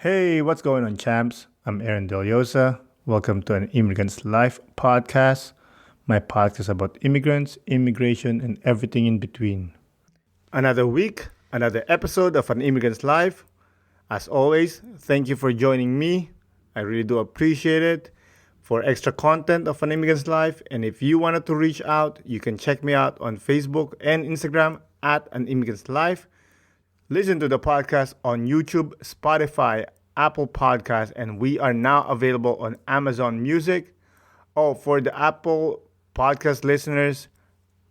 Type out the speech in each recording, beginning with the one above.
Hey, what's going on, champs? I'm Aaron Deliosa. Welcome to an Immigrants Life podcast, my podcast about immigrants, immigration, and everything in between. Another week, another episode of An Immigrant's Life. As always, thank you for joining me. I really do appreciate it. For extra content of An Immigrant's Life, and if you wanted to reach out, you can check me out on Facebook and Instagram at An Immigrant's Life. Listen to the podcast on YouTube, Spotify, Apple Podcasts, and we are now available on Amazon Music. Oh, for the Apple Podcast listeners,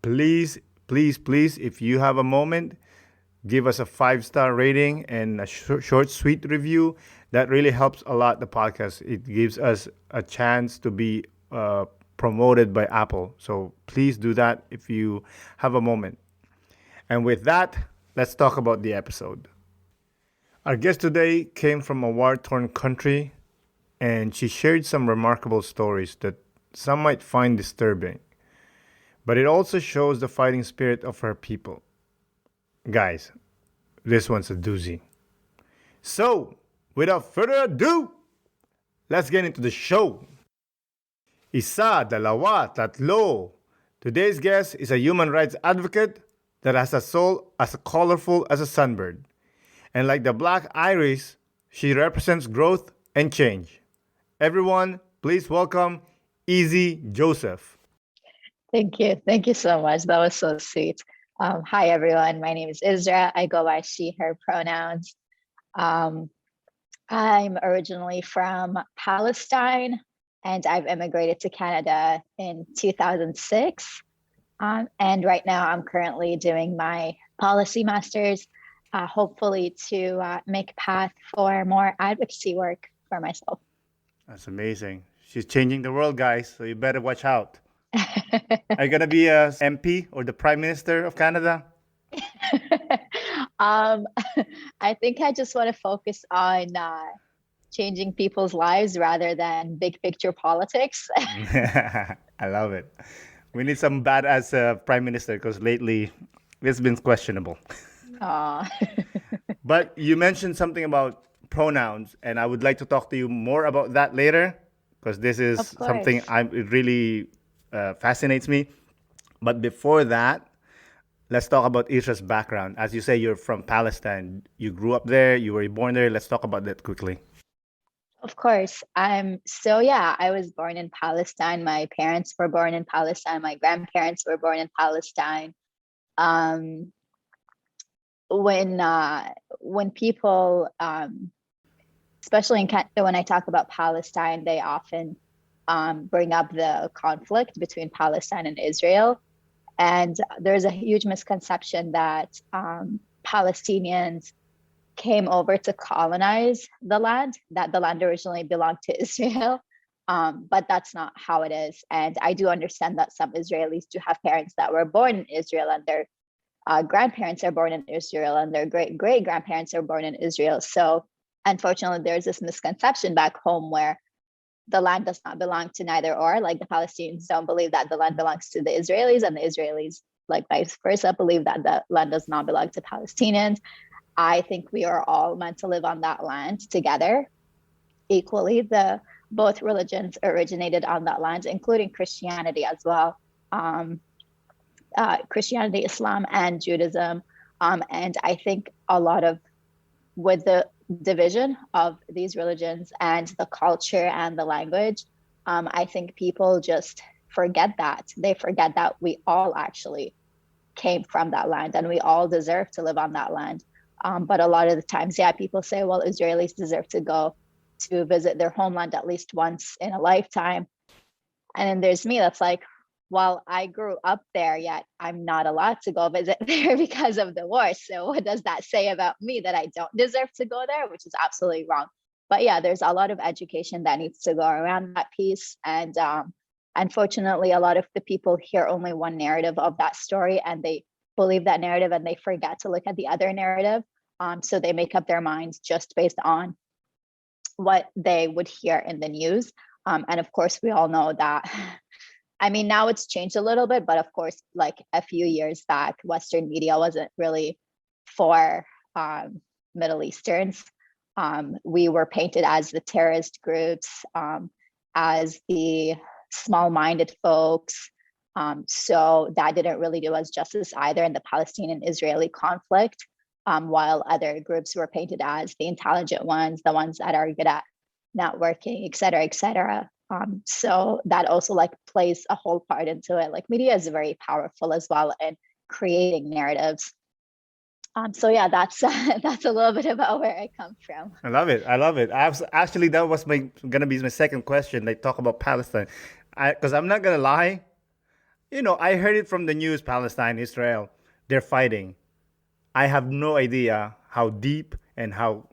please, if you have a moment, give us a 5-star rating and a short, sweet review. That really helps a lot, the podcast. It gives us a chance to be promoted by Apple. So please do that if you have a moment. And with that, let's talk about the episode. Our guest today came from a war-torn country, and she shared some remarkable stories that some might find disturbing. But it also shows the fighting spirit of her people. Guys, this one's a doozy. So, without further ado, let's get into the show. Isa, dalawa, tatlo. Today's guest is a human rights advocate that has a soul as colorful as a sunbird. And like the black iris, she represents growth and change. Everyone, please welcome Izzy Joseph. Thank you. Thank you so much. That was so sweet. Hi, everyone. My name is Isra. I go by she, her pronouns. I'm originally from Palestine, and I've immigrated to Canada in 2006. And right now, I'm currently doing my policy master's, hopefully to make a path for more advocacy work for myself. That's amazing. She's changing the world, guys, so you better watch out. Are you going to be a MP or the Prime Minister of Canada? I think I just want to focus on changing people's lives rather than big picture politics. I love it. We need some badass Prime Minister because lately it's been questionable. But you mentioned something about pronouns, and I would like to talk to you more about that later because this is something it really fascinates me. But before that, let's talk about Isra's background. As you say, you're from Palestine. You grew up there. You were born there. Let's talk about that quickly. Of course. I was born in Palestine. My parents were born in Palestine. My grandparents were born in Palestine. When people, especially when I talk about Palestine, they often bring up the conflict between Palestine and Israel. And there's a huge misconception that Palestinians came over to colonize the land, that the land originally belonged to Israel. But that's not how it is. And I do understand that some Israelis do have parents that were born in Israel, and their grandparents are born in Israel, and their great-great-grandparents are born in Israel. So unfortunately, there's this misconception back home where the land does not belong to neither or. Like the Palestinians don't believe that the land belongs to the Israelis, and the Israelis, like vice versa, believe that the land does not belong to Palestinians. I think we are all meant to live on that land together equally. Both religions originated on that land, including Christianity as well. Christianity, Islam, and Judaism. And I think a lot of, with the division of these religions and the culture and the language, I think people just forget that. They forget that we all actually came from that land and we all deserve to live on that land. But a lot of the times, people say, well, Israelis deserve to go to visit their homeland at least once in a lifetime. And then there's me that's like, well, I grew up there, yet I'm not allowed to go visit there because of the war. So what does that say about me, that I don't deserve to go there, which is absolutely wrong. But yeah, there's a lot of education that needs to go around that piece. And unfortunately, a lot of the people hear only one narrative of that story, and they believe that narrative and they forget to look at the other narrative. So they make up their minds just based on what they would hear in the news. And of course, we all know that, I mean, now it's changed a little bit, but of course, like a few years back, Western media wasn't really for Middle Easterns. We were painted as the terrorist groups, as the small-minded folks. So that didn't really do us justice either in the Palestinian and Israeli conflict, while other groups were painted as the intelligent ones, the ones that are good at networking, et cetera, et cetera. So that also like plays a whole part into it. Like media is very powerful as well in creating narratives. So yeah, that's that's a little bit about where I come from. I love it. I love it. Actually, that was gonna be my second question. Like talk about Palestine, because I'm not gonna lie. I heard it from the news. Palestine, Israel, they're fighting. I have no idea how deep and how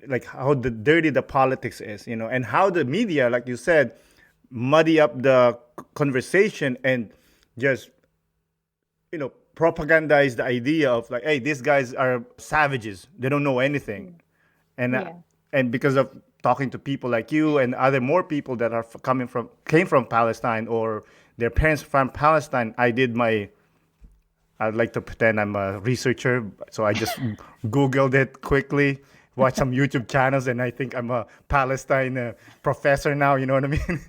like how dirty the politics is. And how the media, like you said, muddy up the conversation and just propagandize the idea of like, hey, these guys are savages. They don't know anything. And Yeah. and because of talking to people like you and other more people that are came from Palestine or their parents from Palestine, I'd like to pretend I'm a researcher, so I just Googled it quickly, watched some YouTube channels, and I think I'm a Palestine professor now. You know what I mean?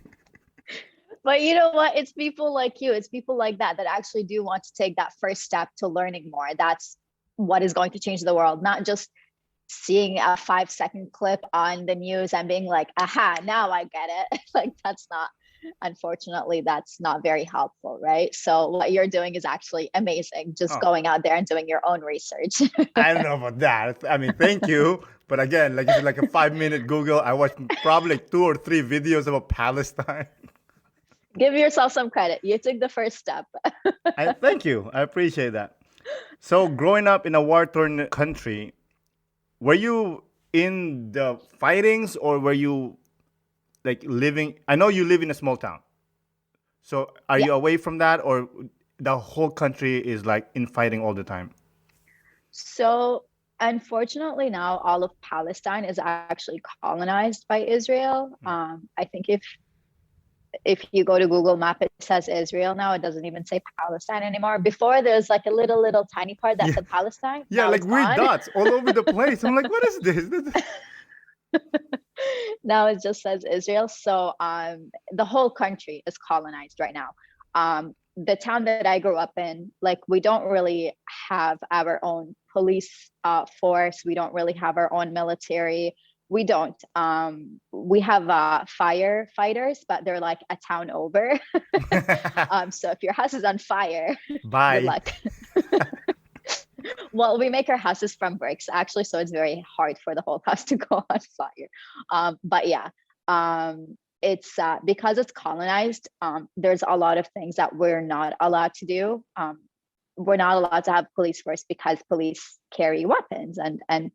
But you know what? It's people like you, it's people like that that actually do want to take that first step to learning more. That's what is going to change the world, not just seeing a 5-second clip on the news and being like, aha, now I get it. Like unfortunately, that's not very helpful, right? So what you're doing is actually amazing. Just going out there and doing your own research. I don't know about that. I mean, thank you. But again, like it's like a 5-minute Google. I watched probably 2 or 3 videos about Palestine. Give yourself some credit. You took the first step. Thank you. I appreciate that. So growing up in a war-torn country, were you in the fightings or were you like living? I know you live in a small town. So are you away from that or the whole country is like in fighting all the time? So unfortunately now all of Palestine is actually colonized by Israel. I think if you go to Google Map, it says Israel now. It doesn't even say Palestine anymore. Before there's like a little tiny part that said Palestine. Yeah, now like weird gone. dots all over the place. I'm like, what is this? Now it just says Israel. So the whole country is colonized right now. The town that I grew up in, like we don't really have our own police force. We don't really have our own military. We don't. We have firefighters, but they're like a town over. So if your house is on fire, Bye. good luck. Well, we make our houses from bricks, actually, so it's very hard for the whole house to go on fire. But yeah, it's because it's colonized. There's a lot of things that we're not allowed to do. We're not allowed to have police force because police carry weapons and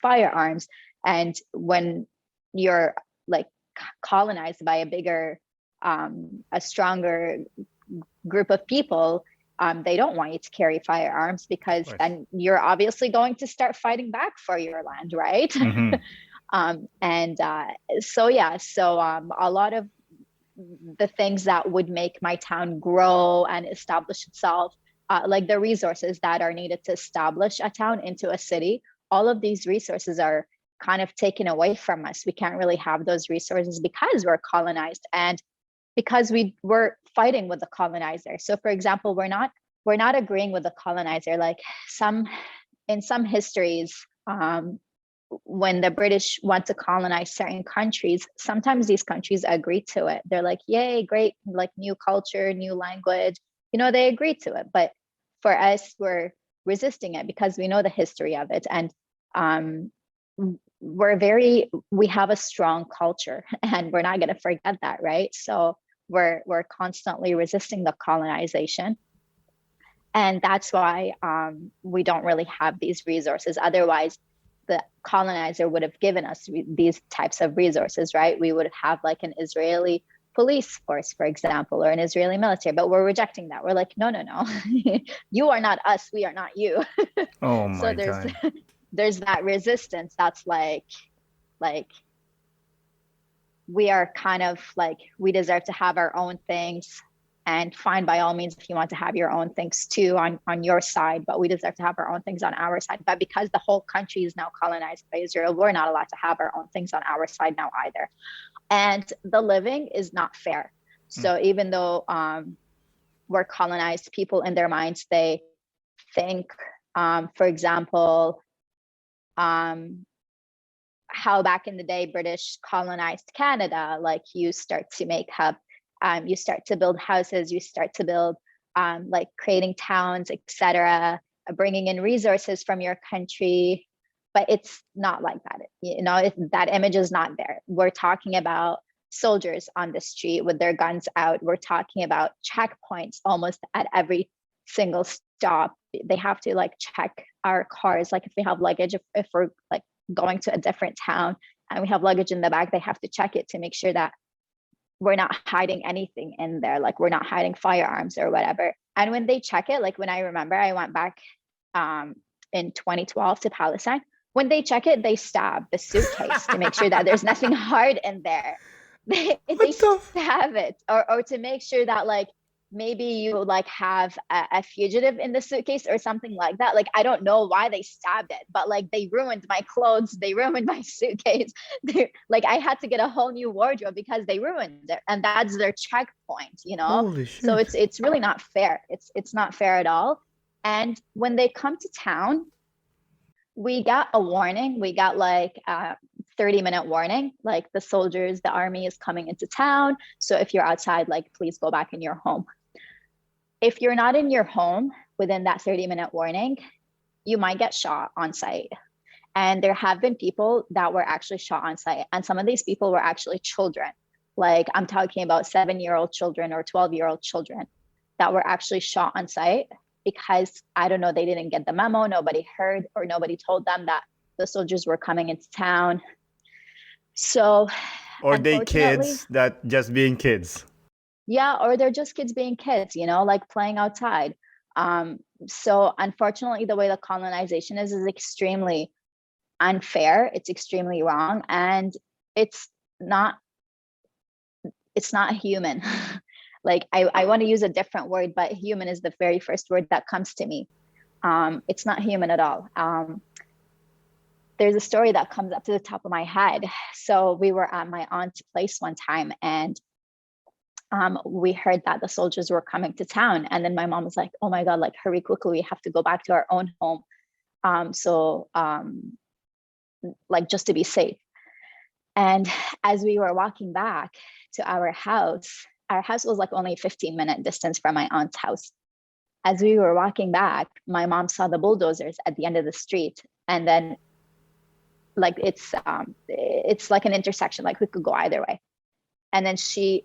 firearms. And when you're like colonized by a bigger, a stronger group of people, they don't want you to carry firearms because then you're obviously going to start fighting back for your land, right? Mm-hmm. So a lot of the things that would make my town grow and establish itself, like the resources that are needed to establish a town into a city, all of these resources are kind of taken away from us. We can't really have those resources because we're colonized and because we're fighting with the colonizer. So for example, we're not agreeing with the colonizer. Like in some histories, when the British want to colonize certain countries, sometimes these countries agree to it. They're like, yay, great, like new culture, new language, they agree to it. But for us, we're resisting it because we know the history of it. And we have a strong culture and we're not going to forget that, right? So we're constantly resisting the colonization. And that's why we don't really have these resources. Otherwise, the colonizer would have given us these types of resources, right? We would have like an Israeli police force, for example, or an Israeli military, but we're rejecting that. We're like, no. You are not us, we are not you. Oh my So God. there's that resistance that's like we are kind of like, we deserve to have our own things. And fine, by all means, if you want to have your own things too on your side, but we deserve to have our own things on our side. But because the whole country is now colonized by Israel, we're not allowed to have our own things on our side now either. And the living is not fair. So even though we're colonized, people in their minds, they think, for example, how back in the day British colonized Canada, like you start to make up, you start to build houses, you start to build like creating towns, etc., bringing in resources from your country. But it's not like that. You know, that image is not there. We're talking about soldiers on the street with their guns out. We're talking about checkpoints almost at every single stop. They have to like check our cars, like if we have luggage, if we're like going to a different town and we have luggage in the back, they have to check it to make sure that we're not hiding anything in there, like we're not hiding firearms or whatever. And when they check it, like when I remember I went back in 2012 to Palestine, when they check it, they stab the suitcase to make sure that there's nothing hard in there. They stab it, or to make sure that like maybe you like have a fugitive in the suitcase or something like that. Like I don't know why they stabbed it, but like they ruined my clothes, they ruined my suitcase. Like I had to get a whole new wardrobe because they ruined it, and that's their checkpoint, you know. Holy shit. So it's really not fair. It's not fair at all. And when they come to town, we got a warning. We got like 30-minute warning, like the soldiers, the army is coming into town. So if you're outside, like please go back in your home. If you're not in your home within that 30-minute warning, you might get shot on site. And there have been people that were actually shot on site. And some of these people were actually children. Like I'm talking about 7-year-old children or 12-year-old children that were actually shot on site because, I don't know, they didn't get the memo, nobody heard, or nobody told them that the soldiers were coming into town. So, or they kids that just being kids. Yeah, or they're just kids being kids, you know, like playing outside. So unfortunately, the way the colonization is extremely unfair. It's extremely wrong, and it's not human. Like I want to use a different word, but human is the very first word that comes to me. It's not human at all. There's a story that comes up to the top of my head. So we were at my aunt's place one time, and we heard that the soldiers were coming to town. And then my mom was like, oh my God, like hurry quickly, we have to go back to our own home. Like just to be safe. And as we were walking back to our house was like only a 15-minute distance from my aunt's house. As we were walking back, my mom saw the bulldozers at the end of the street. And then like it's like an intersection, like we could go either way. And then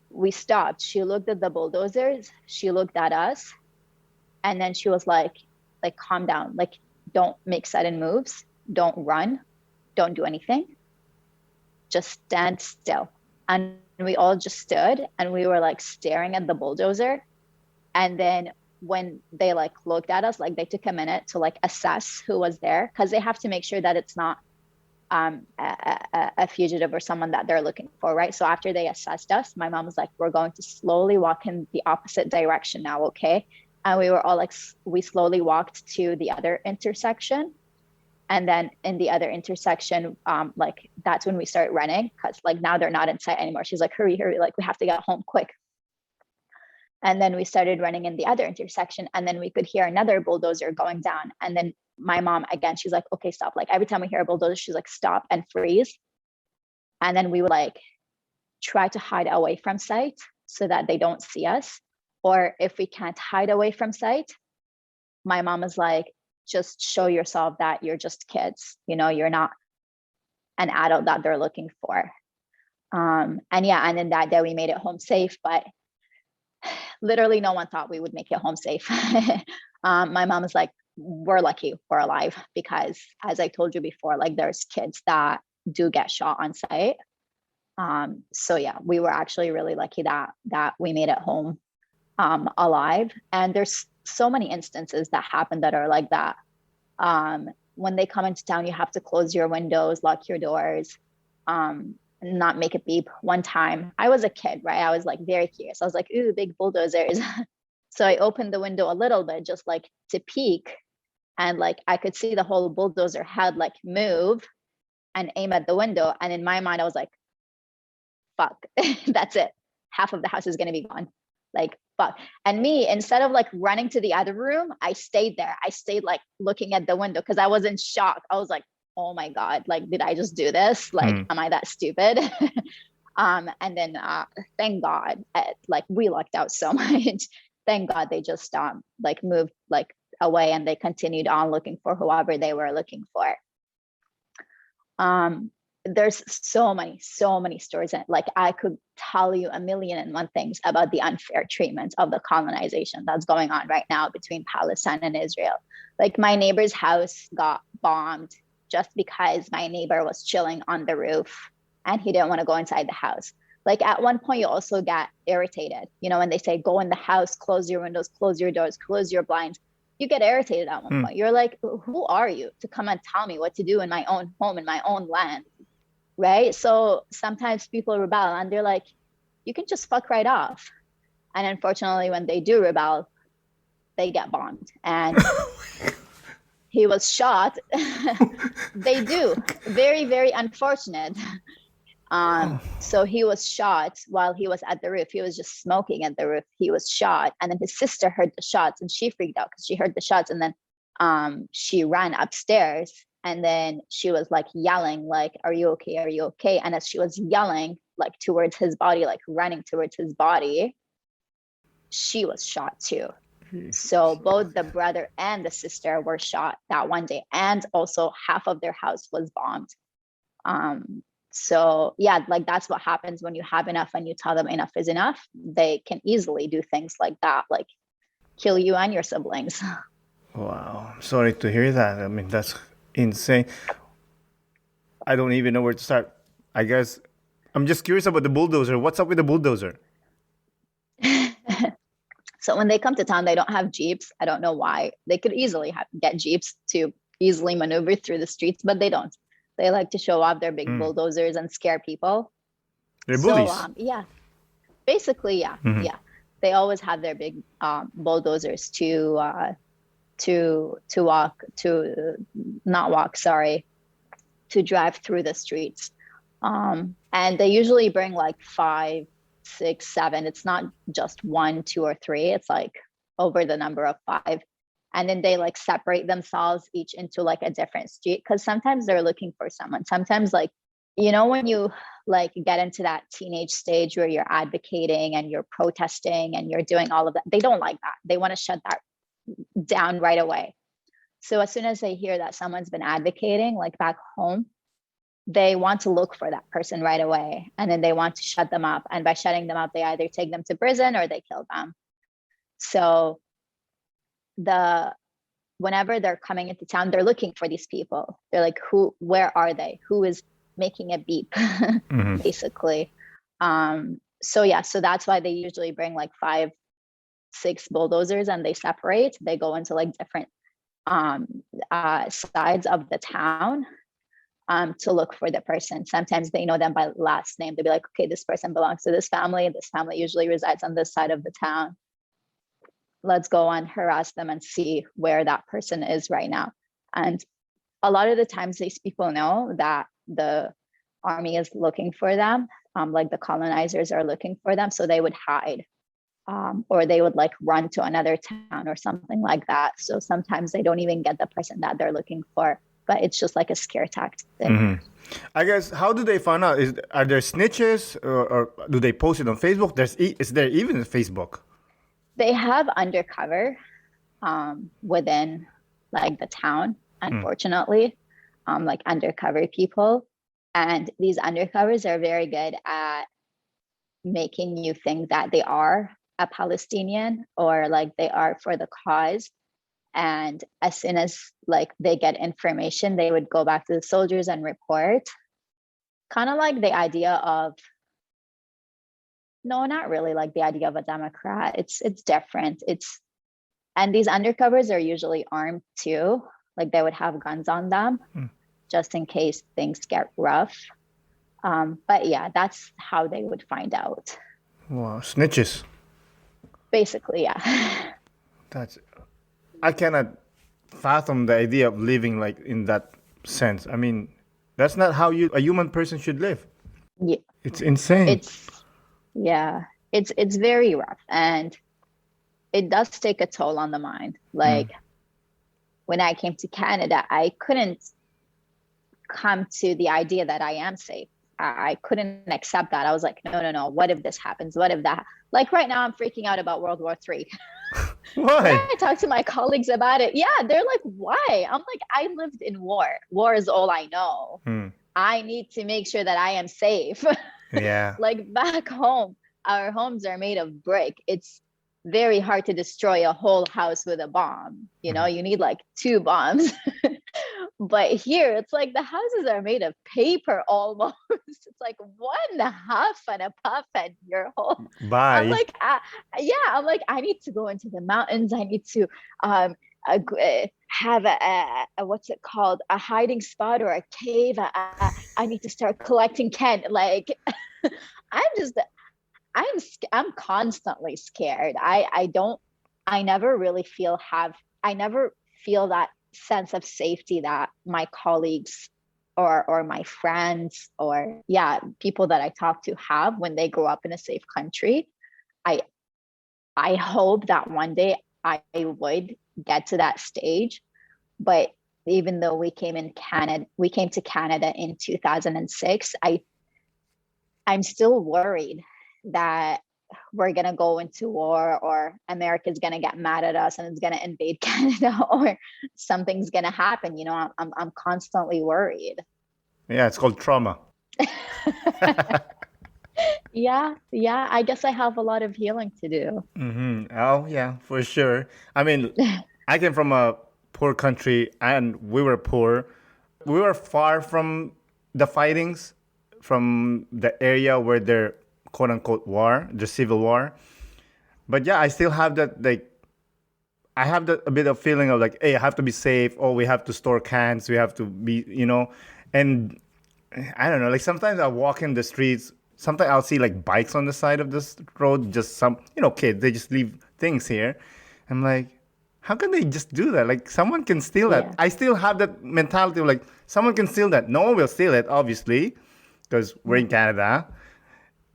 we stopped. She looked at the bulldozers, she looked at us, and then she was like, calm down, like don't make sudden moves, don't run, don't do anything, just stand still. And we all just stood and we were like staring at the bulldozer. And then when they like looked at us, like they took a minute to like assess who was there, because they have to make sure that it's not a fugitive or someone that they're looking for, right? So after they assessed us, my mom was like, we're going to slowly walk in the opposite direction now, okay? And we were all like, we slowly walked to the other intersection. And then in the other intersection, like that's when we start running, because like now they're not in sight anymore. She's like, hurry, like we have to get home quick. And then we started running in the other intersection, and then we could hear another bulldozer going down. And then my mom, again, she's like, okay, stop. Like every time we hear a bulldozer, she's like, stop and freeze. And then we would like try to hide away from sight so that they don't see us. Or if we can't hide away from sight, my mom is like, just show yourself that you're just kids, you know, you're not an adult that they're looking for. And then that day we made it home safe, but literally no one thought we would make it home safe. My mom is like, we're lucky we're alive, because as I told you before, like there's kids that do get shot on sight. So yeah, we were actually really lucky that we made it home alive. And there's so many instances that happen that are like that. When they come into town, you have to close your windows, lock your doors. not make a beep. One time, I was a kid, right? I was like very curious. I was like, ooh, big bulldozers. So I opened the window a little bit, just like to peek. And like I could see the whole bulldozer head like move and aim at the window. And in my mind, I was like, fuck, that's it. Half of the house is going to be gone. Like, fuck. And me, instead of like running to the other room, I stayed there. I stayed like looking at the window because I was in shock. I was like, oh my God, like, did I just do this? Like, am I that stupid? And then thank God, like we lucked out so much. Thank God they just like moved like away and they continued on looking for whoever they were looking for. There's so many stories, and like I could tell you a million and one things about the unfair treatment of the colonization that's going on right now between Palestine and Israel. Like my neighbor's house got bombed just because my neighbor was chilling on the roof and he didn't want to go inside the house. Like at one point you also get irritated, you know, when they say go in the house, close your windows, close your doors, close your blinds. You get irritated at one point. You're like, who are you to come and tell me what to do in my own home, in my own land? Right? So sometimes people rebel and they're like, you can just fuck right off. And unfortunately, when they do rebel, they get bombed. And he was shot. They do. Very, very unfortunate. So he was shot while he was at the roof. He was just smoking at the roof. He was shot. And then his sister heard the shots and she freaked out because she heard the shots. And then she ran upstairs and then she was like yelling, like, are you okay? Are you okay? And as she was yelling, like towards his body, like running towards his body, she was shot too. So both the brother and the sister were shot that one day. And also half of their house was bombed. So yeah, like that's what happens when you have enough and you tell them enough is enough. They can easily do things like that, like kill you and your siblings. Wow. Sorry to hear that. I mean, that's insane. I don't even know where to start. I guess I'm just curious about the bulldozer. What's up with the bulldozer? So when they come to town, they don't have Jeeps. I don't know why. They could easily get Jeeps to easily maneuver through the streets, but they don't. They like to show off their big bulldozers and scare people. They're bullies. So yeah, basically, yeah, yeah. They always have their big bulldozers to drive through the streets. And they usually bring like 5, 6, 7. It's not just 1, 2, or 3. It's like over the number of 5. And then they like separate themselves each into like a different street because sometimes they're looking for someone. Sometimes, like, you know, when you like get into that teenage stage where you're advocating and you're protesting and you're doing all of that, they don't like that. They want to shut that down right away. So as soon as they hear that someone's been advocating, like back home, they want to look for that person right away. And then they want to shut them up. And by shutting them up, they either take them to prison or they kill them. So whenever they're coming into town, they're looking for these people. They're like, where are they? Who is making a beep, basically. So yeah, so that's why they usually bring like 5, 6 bulldozers and they separate. They go into like different sides of the town to look for the person. Sometimes they know them by last name. They'll be like, okay, this person belongs to this family. This family usually resides on this side of the town. Let's go and harass them and see where that person is right now. And a lot of the times these people know that the army is looking for them, like the colonizers are looking for them, so they would hide. Or they would like run to another town or something like that. So sometimes they don't even get the person that they're looking for, but it's just like a scare tactic. I guess, how do they find out? Are there snitches or do they post it on Facebook? Is there even a Facebook? They have undercover within like the town, unfortunately, like undercover people. And these undercovers are very good at making you think that they are a Palestinian or like they are for the cause. And as soon as like they get information, they would go back to the soldiers and report. Kind of like the idea of, no, not really like the idea of a Democrat. It's different. And these undercovers are usually armed too. Like they would have guns on them just in case things get rough. But yeah, that's how they would find out. Wow, snitches. Basically, yeah. That's I cannot fathom the idea of living like in that sense. I mean, that's not how a human person should live. Yeah, It's insane. it's yeah, it's very rough, and it does take a toll on the mind. Mm. Like when I came to Canada, I couldn't come to the idea that I am safe. I couldn't accept that. I was like, no, no, no. What if this happens? What if that? Like right now, I'm freaking out about World War III. When Why? I talk to my colleagues about it, yeah, they're like, why? I'm like, I lived in war. War is all I know. Hmm. I need to make sure that I am safe. Yeah. Like back home, our homes are made of brick. It's very hard to destroy a whole house with a bomb. You know, Mhm. you need like two bombs. But here, it's like the houses are made of paper almost. It's like one huff and a puff, and your whole. I'm Bye. like, yeah, I'm like, I need to go into the mountains. I need to um, have what's it called, a hiding spot or a cave. I need to start collecting can. Like, I'm just, I'm constantly scared. I never really I never feel that sense of safety that my colleagues or my friends or yeah, people that I talk to have when they grow up in a safe country. I I hope that one day I would get to that stage. But even though we came to Canada in 2006, I'm still worried that we're gonna go into war or America's gonna get mad at us and it's gonna invade Canada or something's gonna happen. You know, I'm constantly worried. Yeah, it's called trauma. Yeah, yeah. I guess I have a lot of healing to do. Oh, yeah, for sure. I mean, I came from a poor country and we were poor. We were far from the fightings, from the area where they're quote unquote war, the civil war. But yeah, I still have that like I have that a bit of feeling of like, hey, I have to be safe. Oh, we have to store cans. We have to be, and I don't know. Like sometimes I walk in the streets. Sometimes I'll see like bikes on the side of this road. Just some, kids. They just leave things here. I'm like, how can they just do that? Like someone can steal that. Yeah, I still have that mentality of like someone can steal that. No one will steal it, obviously, because we're in Canada.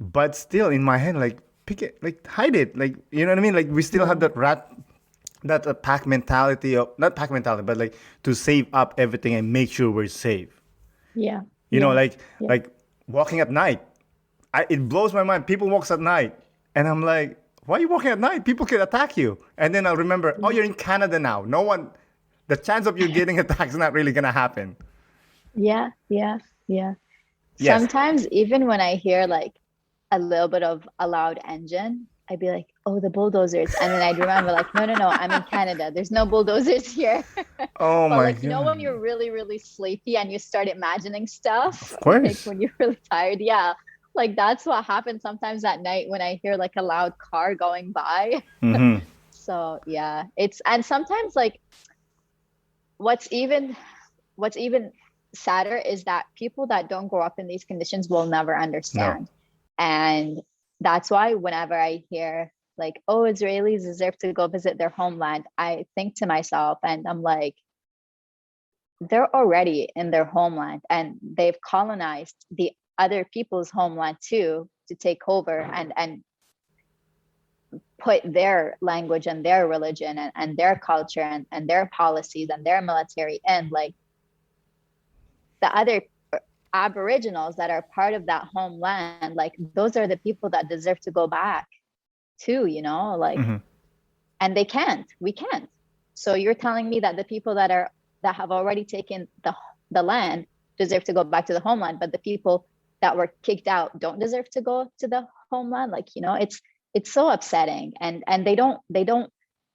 But still, in my head, like pick it, like hide it, like you know what I mean. Like we still have yeah, that pack mentality of not pack mentality, but like to save up everything and make sure we're safe. yeah, You know, yeah, like yeah, like walking at night. It blows my mind. People walks at night, and I'm like, why are you walking at night? People can attack you. And then I'll remember, oh, you're in Canada now. No one, the chance of you getting attacked is not really gonna happen. yeah, yeah, yeah. Yes, Sometimes even when I hear like a little bit of a loud engine, I'd be like, oh, the bulldozers. And then I'd remember, like, no, no, no, I'm in Canada. There's no bulldozers here. oh But my like, you know, when god. you're really, really sleepy and you start imagining stuff, Of like course. when you're really tired, yeah. Like that's what happens sometimes at night when I hear like a loud car going by. Mm-hmm. So yeah, and sometimes like what's even what's even sadder is that people that don't grow up in these conditions will never No. understand. And that's why whenever I hear like, oh, Israelis deserve to go visit their homeland, I think to myself and I'm like, they're already in their homeland and they've colonized the other people's homeland too to take over and put their language and their religion and their culture and their policies and their military in. Like the other aboriginals that are part of that homeland, like those are the people that deserve to go back too, you know, like, Mm-hmm. and we can't. So you're telling me that the people that have already taken the land deserve to go back to the homeland, but the people that were kicked out don't deserve to go to the homeland? Like, you know, it's so upsetting. And they don't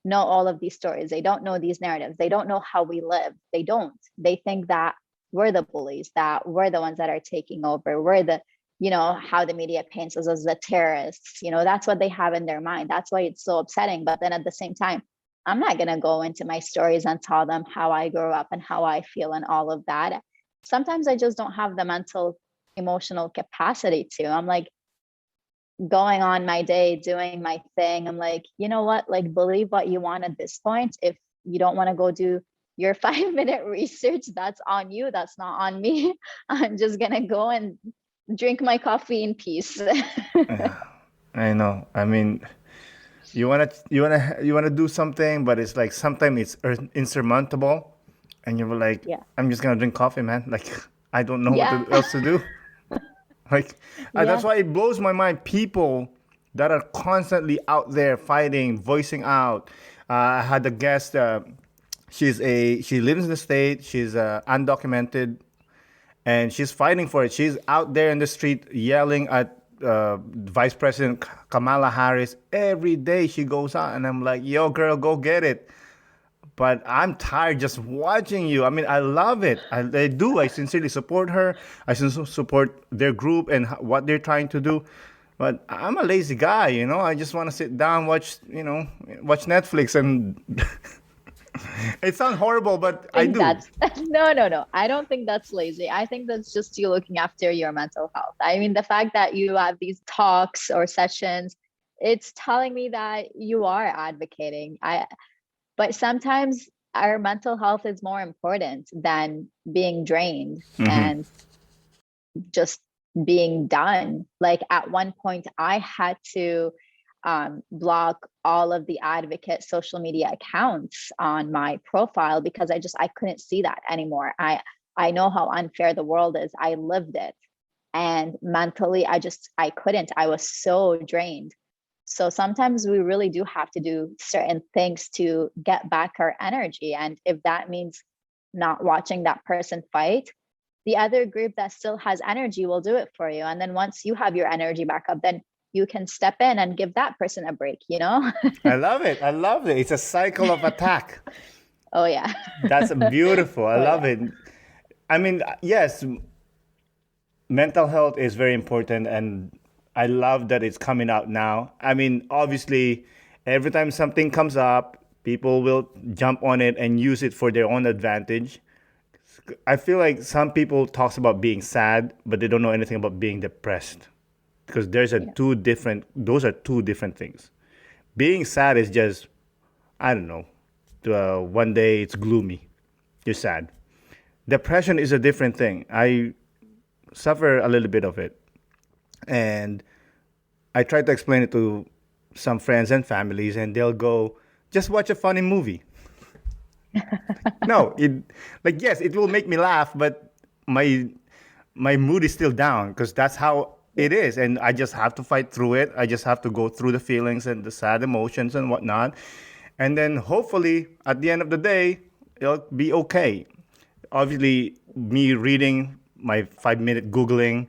know all of these stories. They don't know these narratives. They don't know how we live. They think that we're the bullies, that we're the ones that are taking over. We're the, you know, how the media paints us as the terrorists. You know, that's what they have in their mind. That's why it's so upsetting. But then at the same time, I'm not going to go into my stories and tell them how I grew up and how I feel and all of that. Sometimes I just don't have the mental emotional capacity to. I'm like going on my day, doing my thing. I'm like, you know what? Like, believe what you want at this point. If you don't want to go do your 5-minute research, that's on you. That's not on me. I'm just gonna go and drink my coffee in peace. I know. I mean, you wanna do something, but it's like sometimes it's insurmountable, and you're like, Yeah. I'm just gonna drink coffee, man. Like I don't know what Yeah. else to do. Like that's Yeah. why it blows my mind. People that are constantly out there fighting, voicing out. I had a guest. She lives in the state. She's undocumented, and she's fighting for it. She's out there in the street yelling at Vice President Kamala Harris every day. She goes out, and I'm like, "Yo, girl, go get it." But I'm tired just watching you. I mean, I love it. I do. I sincerely support her. I support their group and what they're trying to do. But I'm a lazy guy, you know. I just want to sit down, watch Netflix, and it sounds horrible, but I think do. that's no. I don't think that's lazy. I think that's just you looking after your mental health. I mean, the fact that you have these talks or sessions, it's telling me that you are advocating. But sometimes our mental health is more important than being drained and just being done. Like at one point, I had to block all of the advocate social media accounts on my profile because I couldn't see that anymore. I know how unfair the world is. I lived it, and mentally I couldn't. I was so drained. So sometimes we really do have to do certain things to get back our energy. And if that means not watching that person fight, the other group that still has energy will do it for you. And then once you have your energy back up, then you can step in and give that person a break, you know? I love it. I love it. It's a cycle of attack. Oh, yeah. That's beautiful. I Oh, love yeah. it. I mean, yes, mental health is very important, and I love that it's coming out now. I mean, obviously, every time something comes up, people will jump on it and use it for their own advantage. I feel like some people talks about being sad, but they don't know anything about being depressed, because Yeah. those are two different things. Being sad is just, I don't know, one day it's gloomy, you're sad. Depression is a different thing. I suffer a little bit of it, and I try to explain it to some friends and families, and they'll go, "Just watch a funny movie." No, yes, it will make me laugh, but my mood is still down because that's how Yeah. it is, and I just have to fight through it. I just have to go through the feelings and the sad emotions and whatnot, and then hopefully at the end of the day, it'll be okay. Obviously, me reading my 5 minute googling,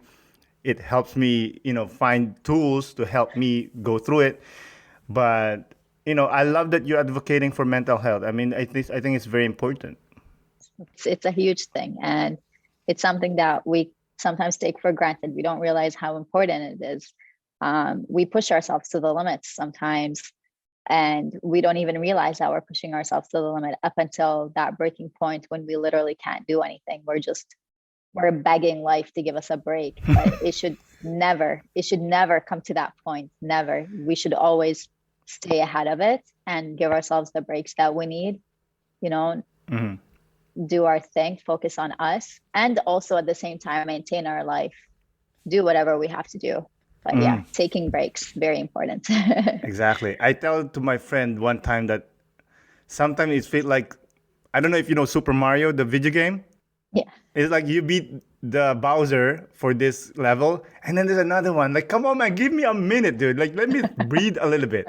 it helps me, find tools to help me go through it. But I love that you're advocating for mental health. I mean, I think it's very important. It's a huge thing. And it's something that we sometimes take for granted. We don't realize how important it is. We push ourselves to the limits sometimes, and we don't even realize that we're pushing ourselves to the limit up until that breaking point when we literally can't do anything. We're begging life to give us a break, but it should never come to that point. Never. We should always stay ahead of it and give ourselves the breaks that we need, you know, do our thing, focus on us, and also at the same time maintain our life, do whatever we have to do. But yeah, taking breaks, very important. Exactly. I tell to my friend one time that sometimes it feels like, I don't know if you know Super Mario, the video game. Yeah. It's like you beat the Bowser for this level, and then there's another one. Like, come on, man, give me a minute, dude. Like, let me breathe a little bit.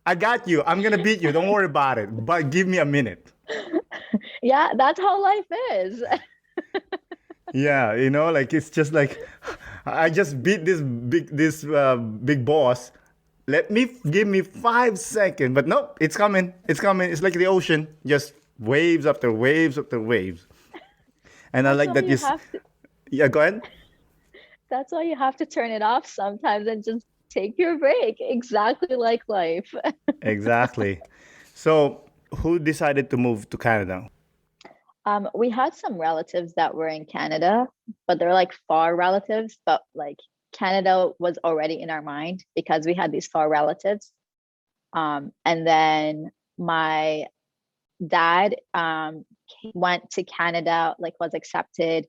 I got you. I'm gonna beat you. Don't worry about it. But give me a minute. Yeah, that's how life is. Yeah, like it's just like I just beat this big boss. Give me 5 seconds. But nope, it's coming. It's coming. It's like the ocean, just waves after waves after waves. And I That's like why that you have to Yeah, go ahead. that's why you have to turn it off sometimes and just take your break, exactly like life. Exactly. So, who decided to move to Canada? We had some relatives that were in Canada, but they're like far relatives, but like Canada was already in our mind because we had these far relatives. And then my dad went to Canada, like was accepted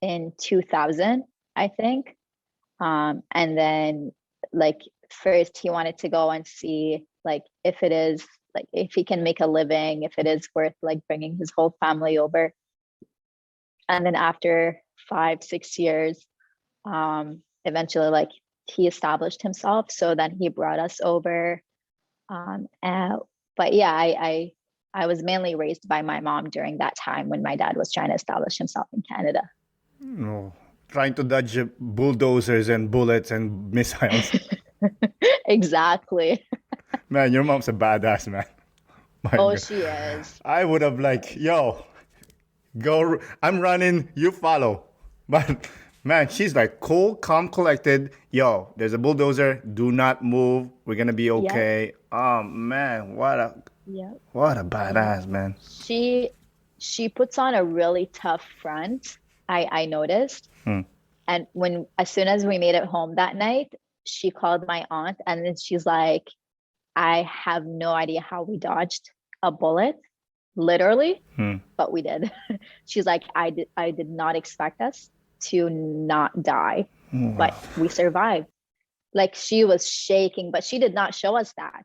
in 2000, I think. And then like first he wanted to go and see like if it is like if he can make a living, if it is worth like bringing his whole family over. And then after 5, 6 years, eventually like he established himself. So then he brought us over. And, but yeah, I was mainly raised by my mom during that time when my dad was trying to establish himself in Canada. No, trying to dodge bulldozers and bullets and missiles. Exactly. Man, your mom's a badass, man. My Oh, God. she is. I would have like, yo, go. I'm running. You follow. But man, she's like cool, calm, collected. Yo, there's a bulldozer. Do not move. We're gonna be okay. Oh man, Yeah. what a badass, man. She puts on a really tough front. I noticed. And when as soon as we made it home that night, she called my aunt and then she's like, I have no idea how we dodged a bullet, literally, but we did. She's like, I did not expect us to not die, but we survived. Like she was shaking, but she did not show us that.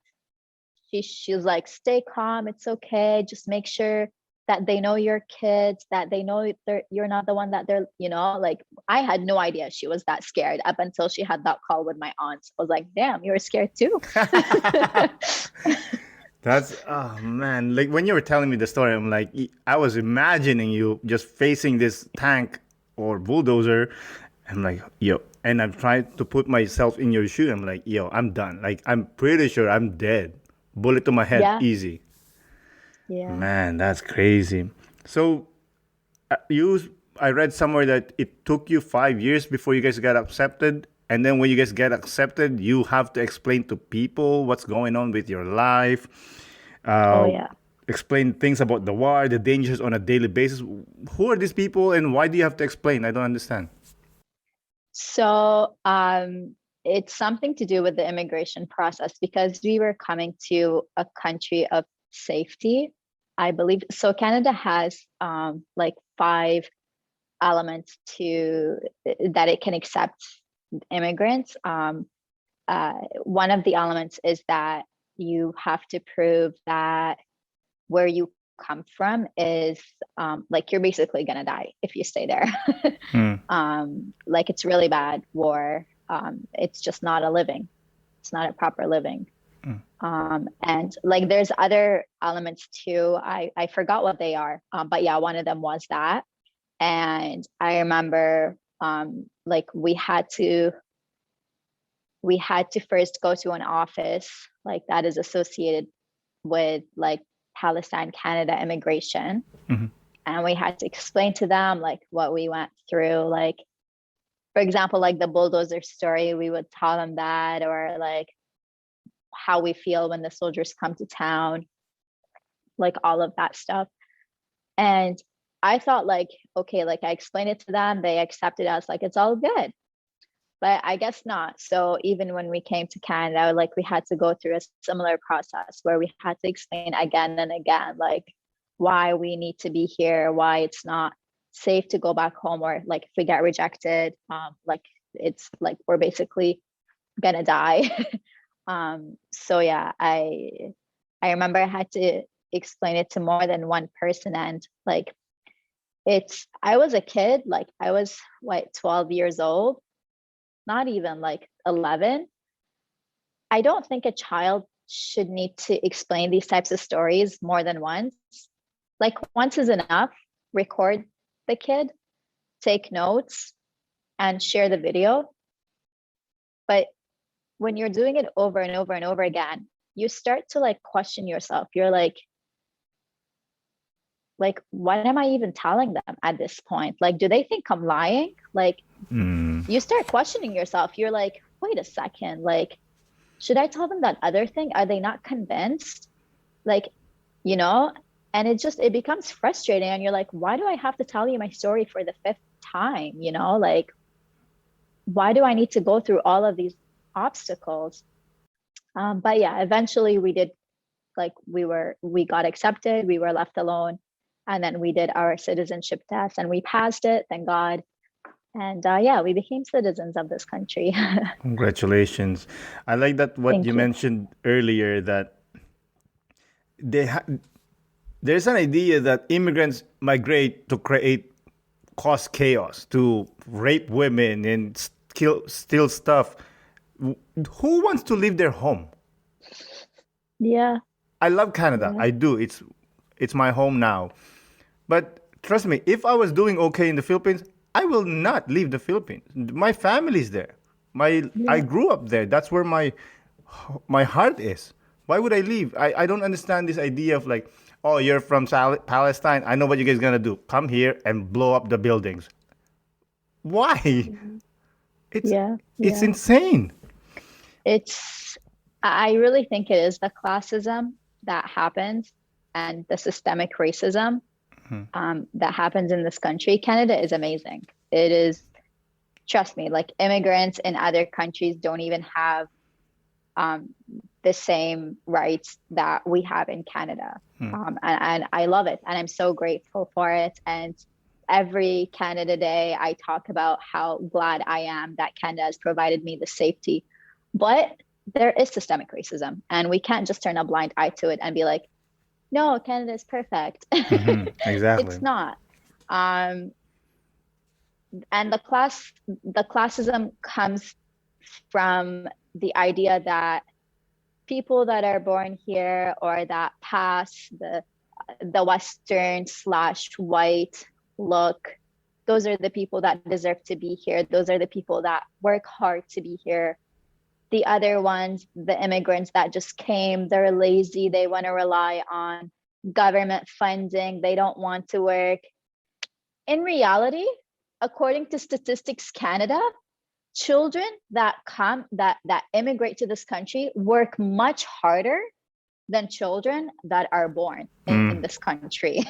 She was like, stay calm, it's okay. Just make sure that they know your kids, that they know you're not the one that they're, like I had no idea she was that scared up until she had that call with my aunt. I was like, damn, you were scared too. That's, oh man, like when you were telling me the story, I'm like, I was imagining you just facing this tank or bulldozer. I'm like, yo, and I'm trying to put myself in your shoe. I'm like, yo, I'm done. Like, I'm pretty sure I'm dead. Bullet to my head, Yeah. easy. Yeah. Man, that's crazy. So, I read somewhere that it took you 5 years before you guys got accepted. And then when you guys get accepted, you have to explain to people what's going on with your life. Oh yeah. Explain things about the war, the dangers on a daily basis. Who are these people and why do you have to explain? I don't understand. So it's something to do with the immigration process because we were coming to a country of safety, I believe. So Canada has like 5 elements to that it can accept immigrants. One of the elements is that you have to prove that where you come from is like you're basically gonna die if you stay there. Like it's really bad war. It's just not a living. It's not a proper living. And like there's other elements too. I forgot what they are. But yeah, one of them was that. And I remember like we had to first go to an office like that is associated with like Palestine Canada immigration. And we had to explain to them like what we went through. Like, for example, like the bulldozer story, we would tell them that, or like how we feel when the soldiers come to town, like all of that stuff. And I thought like, okay, like I explained it to them, they accepted us, like it's all good. But I guess not. So even when we came to Canada, like we had to go through a similar process where we had to explain again and again, like why we need to be here, why it's not safe to go back home, or like if we get rejected, like it's like we're basically gonna die. So yeah, I remember I had to explain it to more than one person, and like I was a kid, like I was 12 years old, not even like 11. I don't think a child should need to explain these types of stories more than once. Like once is enough. Record the kid, take notes, and share the video. But when you're doing it over and over and over again, you start to like question yourself. You're like, what am I even telling them at this point? Like, do they think I'm lying? Like, you start questioning yourself. You're like, wait a second, like, should I tell them that other thing? Are they not convinced? Like, you know? And it becomes frustrating. And you're like, why do I have to tell you my story for the fifth time? You know, like, why do I need to go through all of these obstacles? But yeah, eventually we did, like, we got accepted, we were left alone. And then we did our citizenship test and we passed it, thank God. And yeah, we became citizens of this country. Congratulations. I like that what you Thank you. mentioned earlier that they there's an idea that immigrants migrate to cause chaos, to rape women and steal stuff. Who wants to leave their home? Yeah. I love Canada. Yeah. I do. It's my home now. But trust me, if I was doing okay in the Philippines, I will not leave the Philippines. My family's there. I Yeah. grew up there. That's where my heart is. Why would I leave? I don't understand this idea of like, oh, you're from Palestine. I know what you guys gonna do. Come here and blow up the buildings. Why? It's Yeah. it's Yeah. insane. It's, I really think it is the classism that happens and the systemic racism that happens in this country. Canada is amazing. It is, trust me, like immigrants in other countries don't even have the same rights that we have in Canada. And I love it. And I'm so grateful for it. And every Canada Day, I talk about how glad I am that Canada has provided me the safety. But there is systemic racism, and we can't just turn a blind eye to it and be like, no, Canada is perfect. Exactly. It's not. Um, and the classism comes from the idea that people that are born here or that pass the Western / white look, those are the people that deserve to be here. Those are the people that work hard to be here. The other ones, the immigrants that just came, they're lazy. They want to rely on government funding. They don't want to work. In reality, according to Statistics Canada, children that immigrate to this country work much harder than children that are born in this country.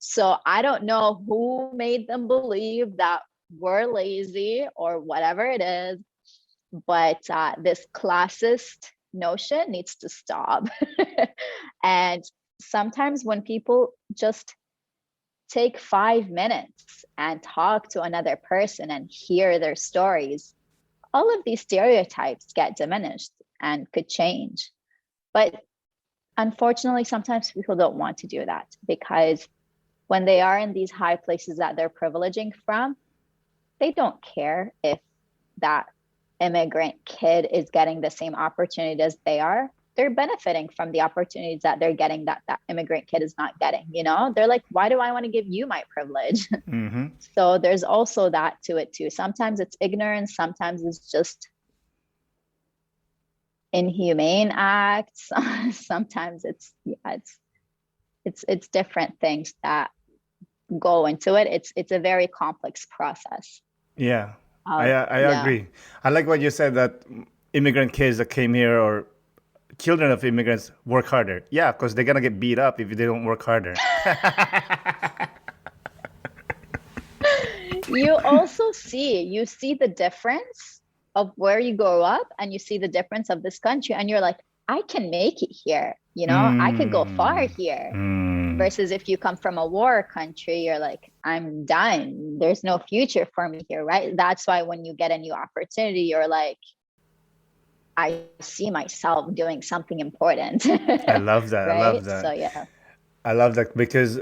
So I don't know who made them believe that we're lazy or whatever it is, but this classist notion needs to stop. And sometimes when people just take 5 minutes and talk to another person and hear their stories, all of these stereotypes get diminished and could change. But unfortunately, sometimes people don't want to do that, because when they are in these high places that they're privileging from, they don't care if that immigrant kid is getting the same opportunity as they are. They're benefiting from the opportunities that they're getting that immigrant kid is not getting. You know, they're like, why do I want to give you my privilege? So there's also that to it too. Sometimes it's ignorance, sometimes it's just inhumane acts. Sometimes it's different things that go into it. It's a very complex process. Yeah, I agree. I like what you said, that immigrant kids that came here or children of immigrants work harder. Yeah, because they're gonna get beat up if they don't work harder. You see the difference of where you grow up, and you see the difference of this country, and you're like, I can make it here. You know, I could go far here. Versus if you come from a war country, you're like, I'm done. There's no future for me here, right? That's why when you get a new opportunity, you're like, I see myself doing something important. I love that. Right? I love that. So yeah. I love that, because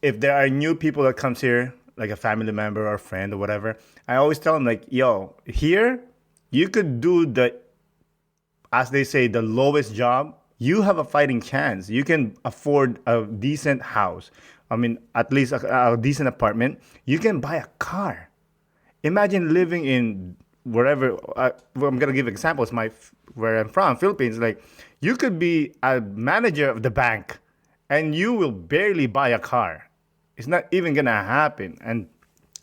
if there are new people that comes here, like a family member or friend or whatever, I always tell them like, yo, here you could do as they say, the lowest job. You have a fighting chance. You can afford a decent house. I mean, at least a decent apartment. You can buy a car. Imagine living in wherever. I'm gonna give examples. Where I'm from, Philippines. Like, you could be a manager of the bank, and you will barely buy a car. It's not even gonna happen. And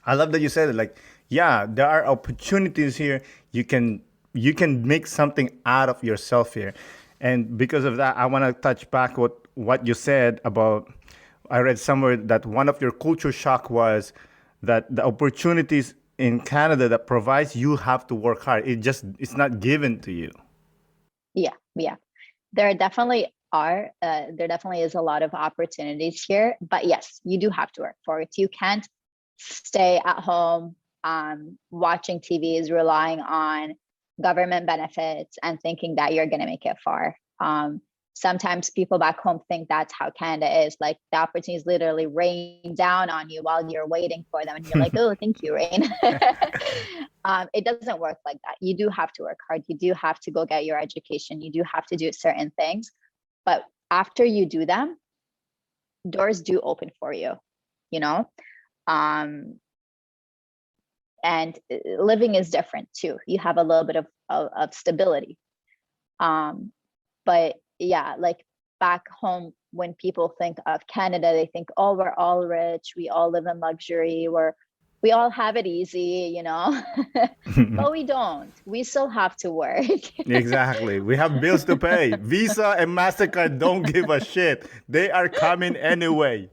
I love that you said it. Like, yeah, there are opportunities here. You can make something out of yourself here. And because of that, I want to touch back what you said about I read somewhere that one of your culture shock was that the opportunities in Canada that provides, you have to work hard. It's not given to you. Yeah. There definitely are. There definitely is a lot of opportunities here, but yes, you do have to work for it. You can't stay at home watching TVs, relying on government benefits and thinking that you're going to make it far. Sometimes people back home think that's how Canada is. Like the opportunities literally rain down on you while you're waiting for them. And you're like, oh, thank you, rain. It doesn't work like that. You do have to work hard. You do have to go get your education. You do have to do certain things. But after you do them, doors do open for you, you know? And living is different too. You have a little bit of stability. But yeah, like back home, when people think of Canada, they think, oh, we're all rich, we all live in luxury, we all have it easy, you know. But we don't. We still have to work. Exactly. We have bills to pay. Visa and MasterCard don't give a shit. They are coming anyway.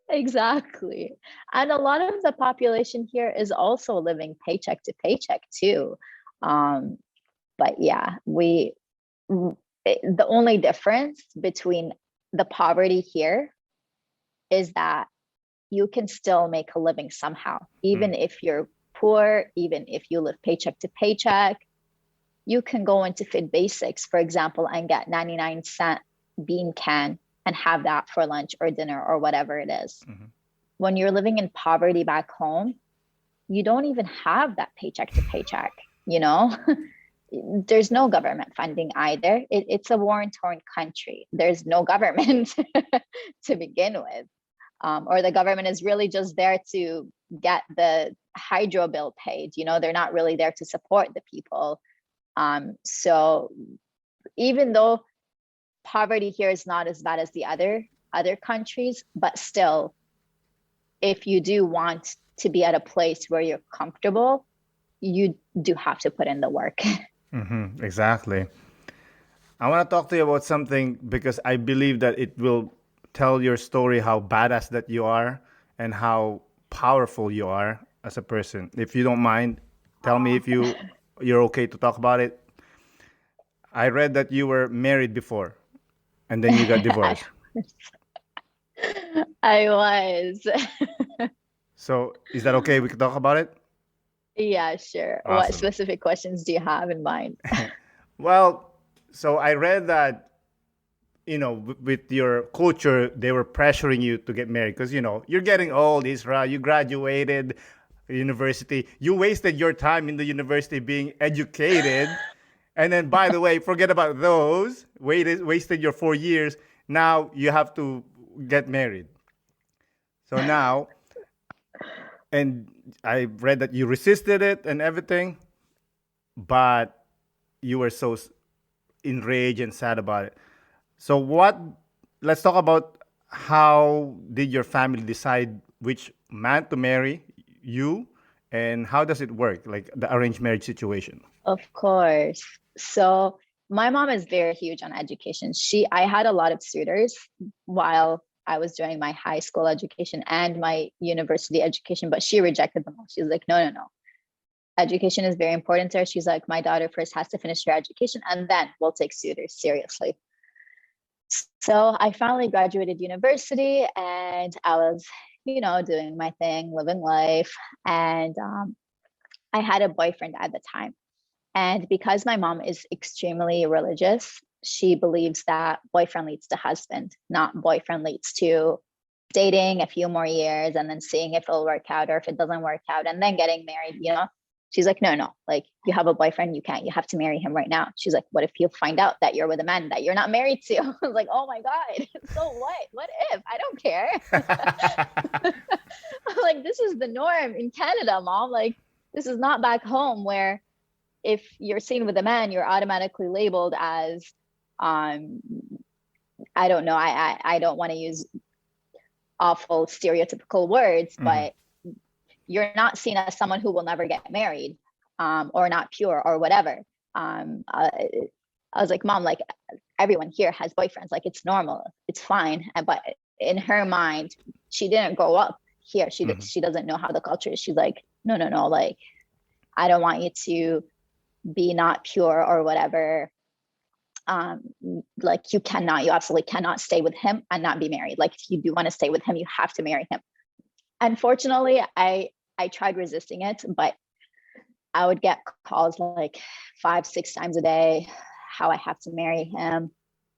Exactly. And a lot of the population here is also living paycheck to paycheck too. But yeah, the only difference between the poverty here is that you can still make a living somehow. Even if you're poor, even if you live paycheck to paycheck, you can go into Food Basics, for example, and get 99-cent bean can and have that for lunch or dinner or whatever it is. When you're living in poverty back home, you don't even have that paycheck to paycheck, you know? There's no government funding either. It's a war-torn country. There's no government to begin with. Or the government is really just there to get the hydro bill paid. You know, they're not really there to support the people. So even though poverty here is not as bad as the other countries, but still, if you do want to be at a place where you're comfortable, you do have to put in the work. Exactly. I want to talk to you about something because I believe that it will tell your story, how badass that you are and how powerful you are as a person. If you don't mind, tell me if you're okay to talk about it. I read that you were married before and then you got divorced. I was. So is that okay? We can talk about it? Yeah, sure. Awesome. What specific questions do you have in mind? Well, so I read that, with your culture, they were pressuring you to get married because, you're getting old, Israel. You graduated university. You wasted your time in the university being educated. And then, by the way, forget about those. Wasted your 4 years. Now you have to get married. So now, and I read that you resisted it and everything, but you were so enraged and sad about it. So let's talk about how did your family decide which man to marry you and how does it work, like the arranged marriage situation? Of course. So my mom is very huge on education. I had a lot of suitors while I was doing my high school education and my university education, but she rejected them all. She's like, no. Education is very important to her. She's like, my daughter first has to finish her education and then we'll take suitors seriously. So I finally graduated university and I was, doing my thing, living life. And I had a boyfriend at the time. And because my mom is extremely religious, she believes that boyfriend leads to husband, not boyfriend leads to dating a few more years and then seeing if it'll work out or if it doesn't work out and then getting married, She's like, no, like you have a boyfriend, you have to marry him right now. She's like, what if you find out that you're with a man that you're not married to? I was like, oh my God, so what? What if? I don't care. I'm like, this is the norm in Canada, Mom. Like, this is not back home where if you're seen with a man, you're automatically labeled as, I don't know, I don't want to use awful stereotypical words, but you're not seen as someone who will never get married or not pure or whatever. I was like, Mom, like everyone here has boyfriends, like it's normal, it's fine. But in her mind, she didn't grow up here. She doesn't know how the culture is. She's like, no, like, I don't want you to be not pure or whatever. Like you absolutely cannot stay with him and not be married. Like if you do want to stay with him, you have to marry him. Unfortunately, I tried resisting it, but I would get calls like 5-6 times a day, how I have to marry him.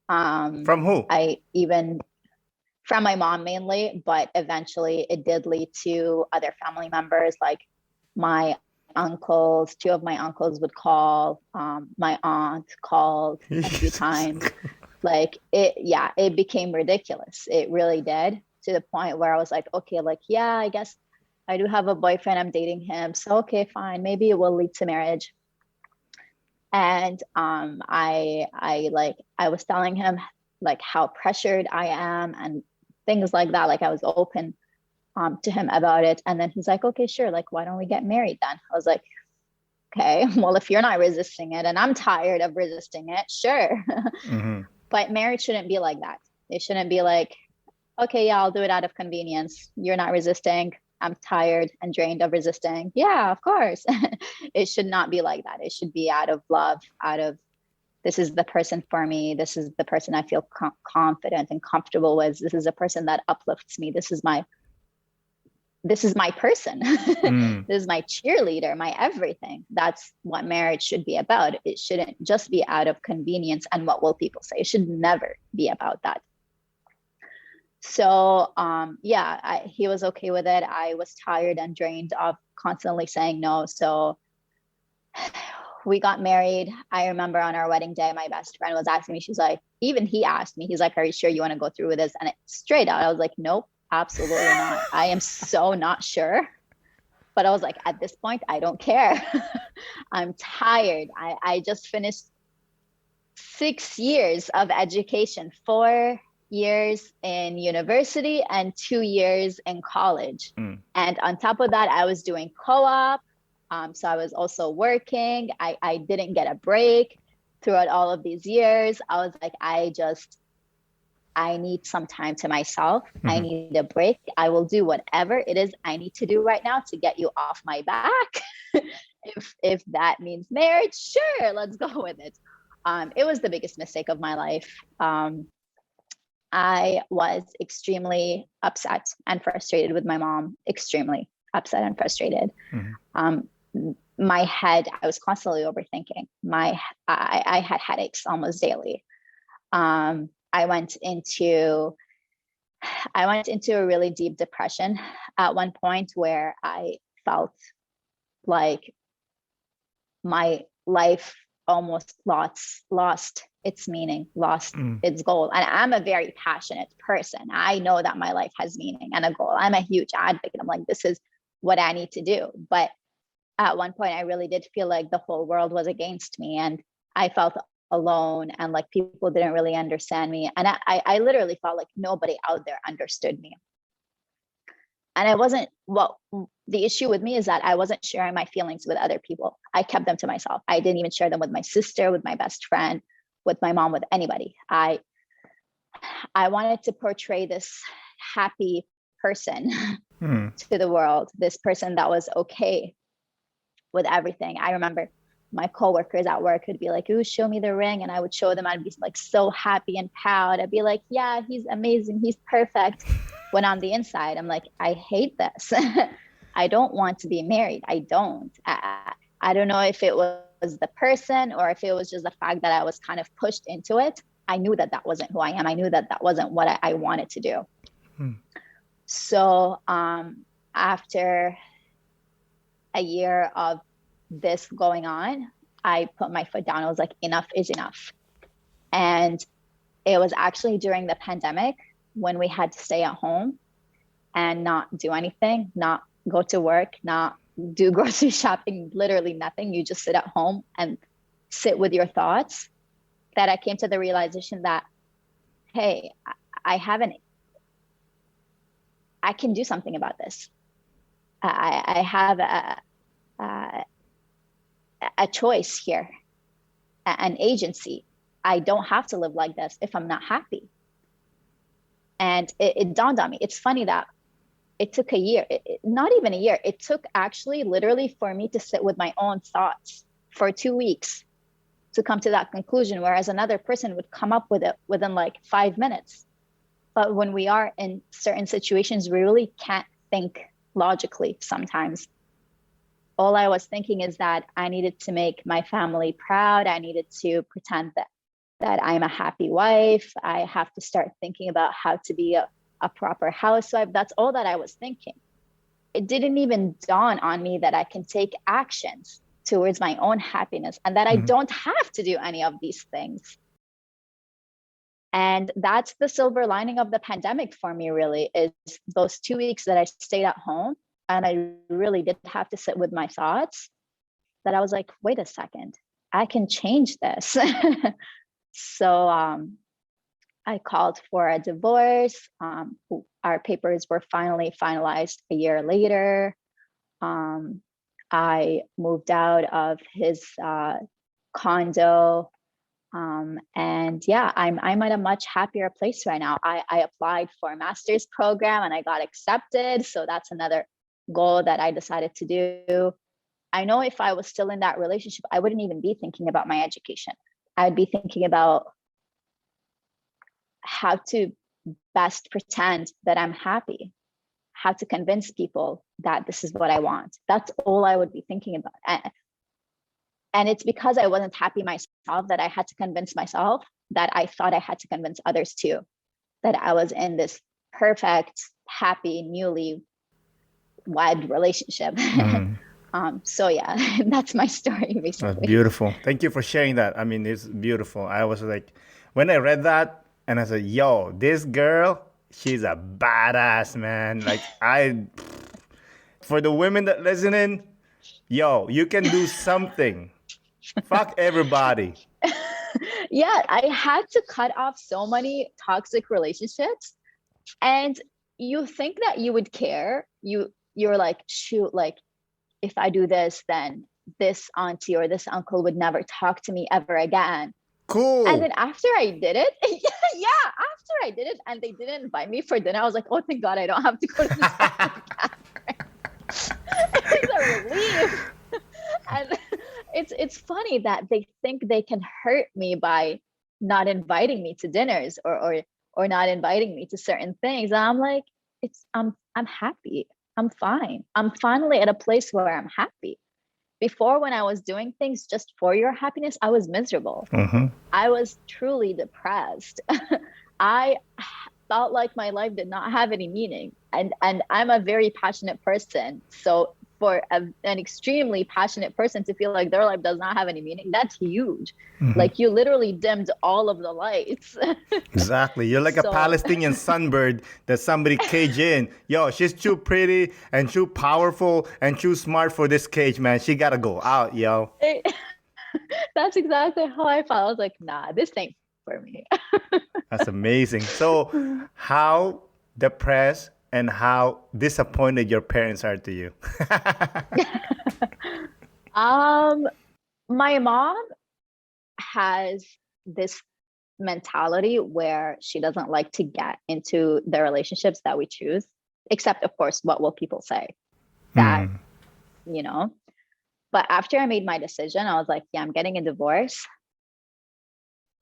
From who? From my mom mainly, but eventually it did lead to other family members, like my uncles. 2 of my uncles would call. My aunt called a few times. Like it became ridiculous. It really did, to the point where I was like, okay, like, yeah, I guess I do have a boyfriend, I'm dating him, so okay, fine, maybe it will lead to marriage. And I was telling him like how pressured I am and things like that. Like I was open to him about it, and then he's like, okay, sure, like why don't we get married then? I was like, okay, well, if you're not resisting it and I'm tired of resisting it, sure. But marriage shouldn't be like that. It shouldn't be like, okay, yeah, I'll do it out of convenience. You're not resisting. I'm tired and drained of resisting. Yeah, of course. It should not be like that. It should be out of love, out of, this is the person for me. This is the person I feel confident and comfortable with. This is a person that uplifts me. This is my person. This is my cheerleader, my everything. That's what marriage should be about. It shouldn't just be out of convenience and what will people say. It should never be about that. So he was okay with it. I was tired and drained of constantly saying no. So we got married. I remember on our wedding day, my best friend was asking me, she's like, even he asked me, he's like, are you sure you want to go through with this? And straight out, I was like, nope, absolutely not. I am so not sure. But I was like, at this point, I don't care. I'm tired. I just finished 6 years of education, 4 years in university and 2 years in college. And on top of that, I was doing co-op. So I was also working. I didn't get a break throughout all of these years. I was like, I need some time to myself. I need a break. I will do whatever it is I need to do right now to get you off my back. If that means marriage, sure, let's go with it. It was the biggest mistake of my life. I was extremely upset and frustrated with my mom, extremely upset and frustrated. My head, I was constantly overthinking. I had headaches almost daily. I went into a really deep depression at one point, where I felt like my life almost lost its meaning, lost its goal. And I'm a very passionate person. I know that my life has meaning and a goal. I'm a huge advocate. I'm like, this is what I need to do. But at one point, I really did feel like the whole world was against me, and I felt alone, and like people didn't really understand me. And I literally felt like nobody out there understood me. And the issue with me is that I wasn't sharing my feelings with other people. I kept them to myself. I didn't even share them with my sister, with my best friend, with my mom, with anybody. I wanted to portray this happy person to the world, this person that was okay with everything. I remember my coworkers at work would be like, ooh, show me the ring. And I would show them. I'd be like so happy and proud. I'd be like, yeah, he's amazing. He's perfect. When on the inside, I'm like, I hate this. I don't want to be married. I don't. I don't know if it was the person or if it was just the fact that I was kind of pushed into it. I knew that that wasn't who I am. I knew that that wasn't what I wanted to do. So after a year of this going on, I put my foot down. I was like, enough is enough. And it was actually during the pandemic when we had to stay at home and not do anything, not go to work, not do grocery shopping, literally nothing. You just sit at home and sit with your thoughts, that I came to the realization that, hey, I can do something about this. I have a choice here, an agency. I don't have to live like this if I'm not happy. And it dawned on me. It's funny that it took a year, not even a year. It took actually literally for me to sit with my own thoughts for 2 weeks to come to that conclusion, whereas another person would come up with it within like 5 minutes. But when we are in certain situations, we really can't think logically sometimes. All I was thinking is that I needed to make my family proud. I needed to pretend that I'm a happy wife. I have to start thinking about how to be a proper housewife. That's all that I was thinking. It didn't even dawn on me that I can take actions towards my own happiness and that I don't have to do any of these things. And that's the silver lining of the pandemic for me, really, is those 2 weeks that I stayed at home and I really did have to sit with my thoughts, that I was like, wait a second, I can change this. So I called for a divorce. Our papers were finally finalized a year later. I moved out of his condo. And yeah, I'm at a much happier place right now. I applied for a master's program and I got accepted. So that's another goal that I decided to do. I know if I was still in that relationship, I wouldn't even be thinking about my education. I'd be thinking about how to best pretend that I'm happy, how to convince people that this is what I want. That's all I would be thinking about. And it's because I wasn't happy myself that I had to convince myself, that I thought I had to convince others too, that I was in this perfect, happy, newly wed relationship. So yeah, that's my story basically. That's beautiful. Thank you for sharing that. I mean, it's beautiful. I was like, when I read that, and I said, yo, this girl, she's a badass, man. Like, for the women that listen in, yo, you can do something. Fuck everybody. Yeah, I had to cut off so many toxic relationships. And you think that you would care. You're like, shoot, like, if I do this, then this auntie or this uncle would never talk to me ever again. Cool. And then after I did it, after I did it and they didn't invite me for dinner, I was like, oh, thank God I don't have to go to this family gathering. It's a relief. And it's funny that they think they can hurt me by not inviting me to dinners or not inviting me to certain things. And I'm like, I'm happy. I'm fine. I'm finally at a place where I'm happy. Before, when I was doing things just for your happiness, I was miserable. I was truly depressed. I felt like my life did not have any meaning. And I'm a very passionate person. So for an extremely passionate person to feel like their life does not have any meaning, that's huge. Like, you literally dimmed all of the lights. Exactly. You're like a Palestinian sunbird that somebody caged in. Yo, she's too pretty and too powerful and too smart for this cage, man. She gotta go out, yo. That's exactly how I felt. I was like, nah, this ain't for me. That's amazing. So how depressed and how disappointed your parents are to you? My mom has this mentality where she doesn't like to get into the relationships that we choose, except of course, what will people say? That, you know. But after I made my decision, I was like, yeah, I'm getting a divorce.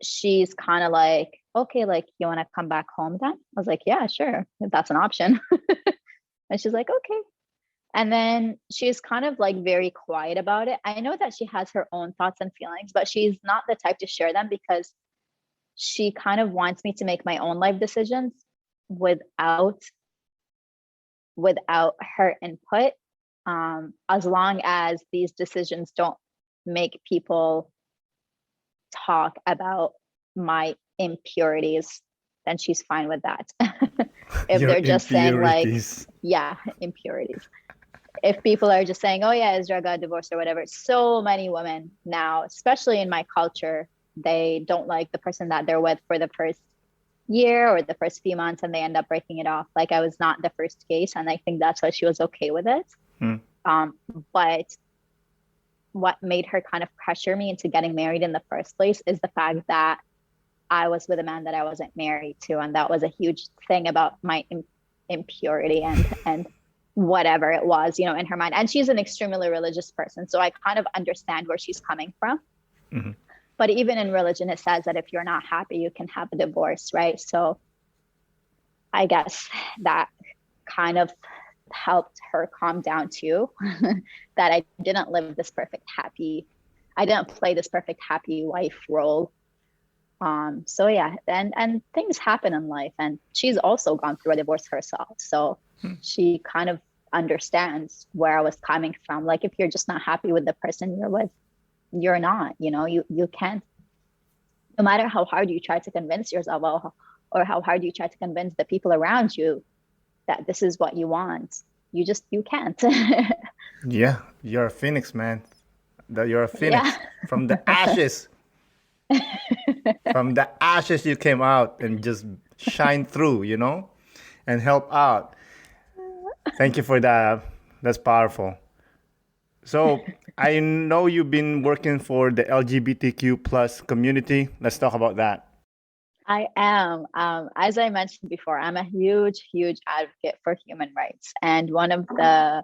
She's kind of like, okay, like, you want to come back home then? I was like, yeah, sure, if that's an option. And she's like, okay. And then she's kind of like very quiet about it. I know that she has her own thoughts and feelings, but she's not the type to share them because she kind of wants me to make my own life decisions without her input, as long as these decisions don't make people talk about my impurities, then she's fine with that. If Your they're just saying like, impurities. yeah, impurities. If people are just saying, oh yeah, Israel got divorced or whatever, so many women now, especially in my culture, they don't like the person that they're with for the first year or the first few months and they end up breaking it off. Like, I was not the first case, and I think that's why she was okay with it. But what made her kind of pressure me into getting married in the first place is the fact that I was with a man that I wasn't married to, and that was a huge thing about my impurity and whatever it was, in her mind. And she's an extremely religious person, so I kind of understand where she's coming from. Mm-hmm. But even in religion, it says that if you're not happy, you can have a divorce, right? So I guess that kind of helped her calm down too, that I didn't play this perfect happy wife role. So yeah, and things happen in life, and she's also gone through a divorce herself. So she kind of understands where I was coming from. Like, if you're just not happy with the person you're with, you're not, you can't, no matter how hard you try to convince yourself, or how hard you try to convince the people around you that this is what you want, you can't. Yeah, you're a phoenix, man. You're a phoenix. Yeah. From the ashes. From the ashes you came out and just shine through, and help out. Thank you for that. That's powerful. So I know you've been working for the LGBTQ plus community. Let's talk about that. I am. As I mentioned before, I'm a huge, huge advocate for human rights. And one of the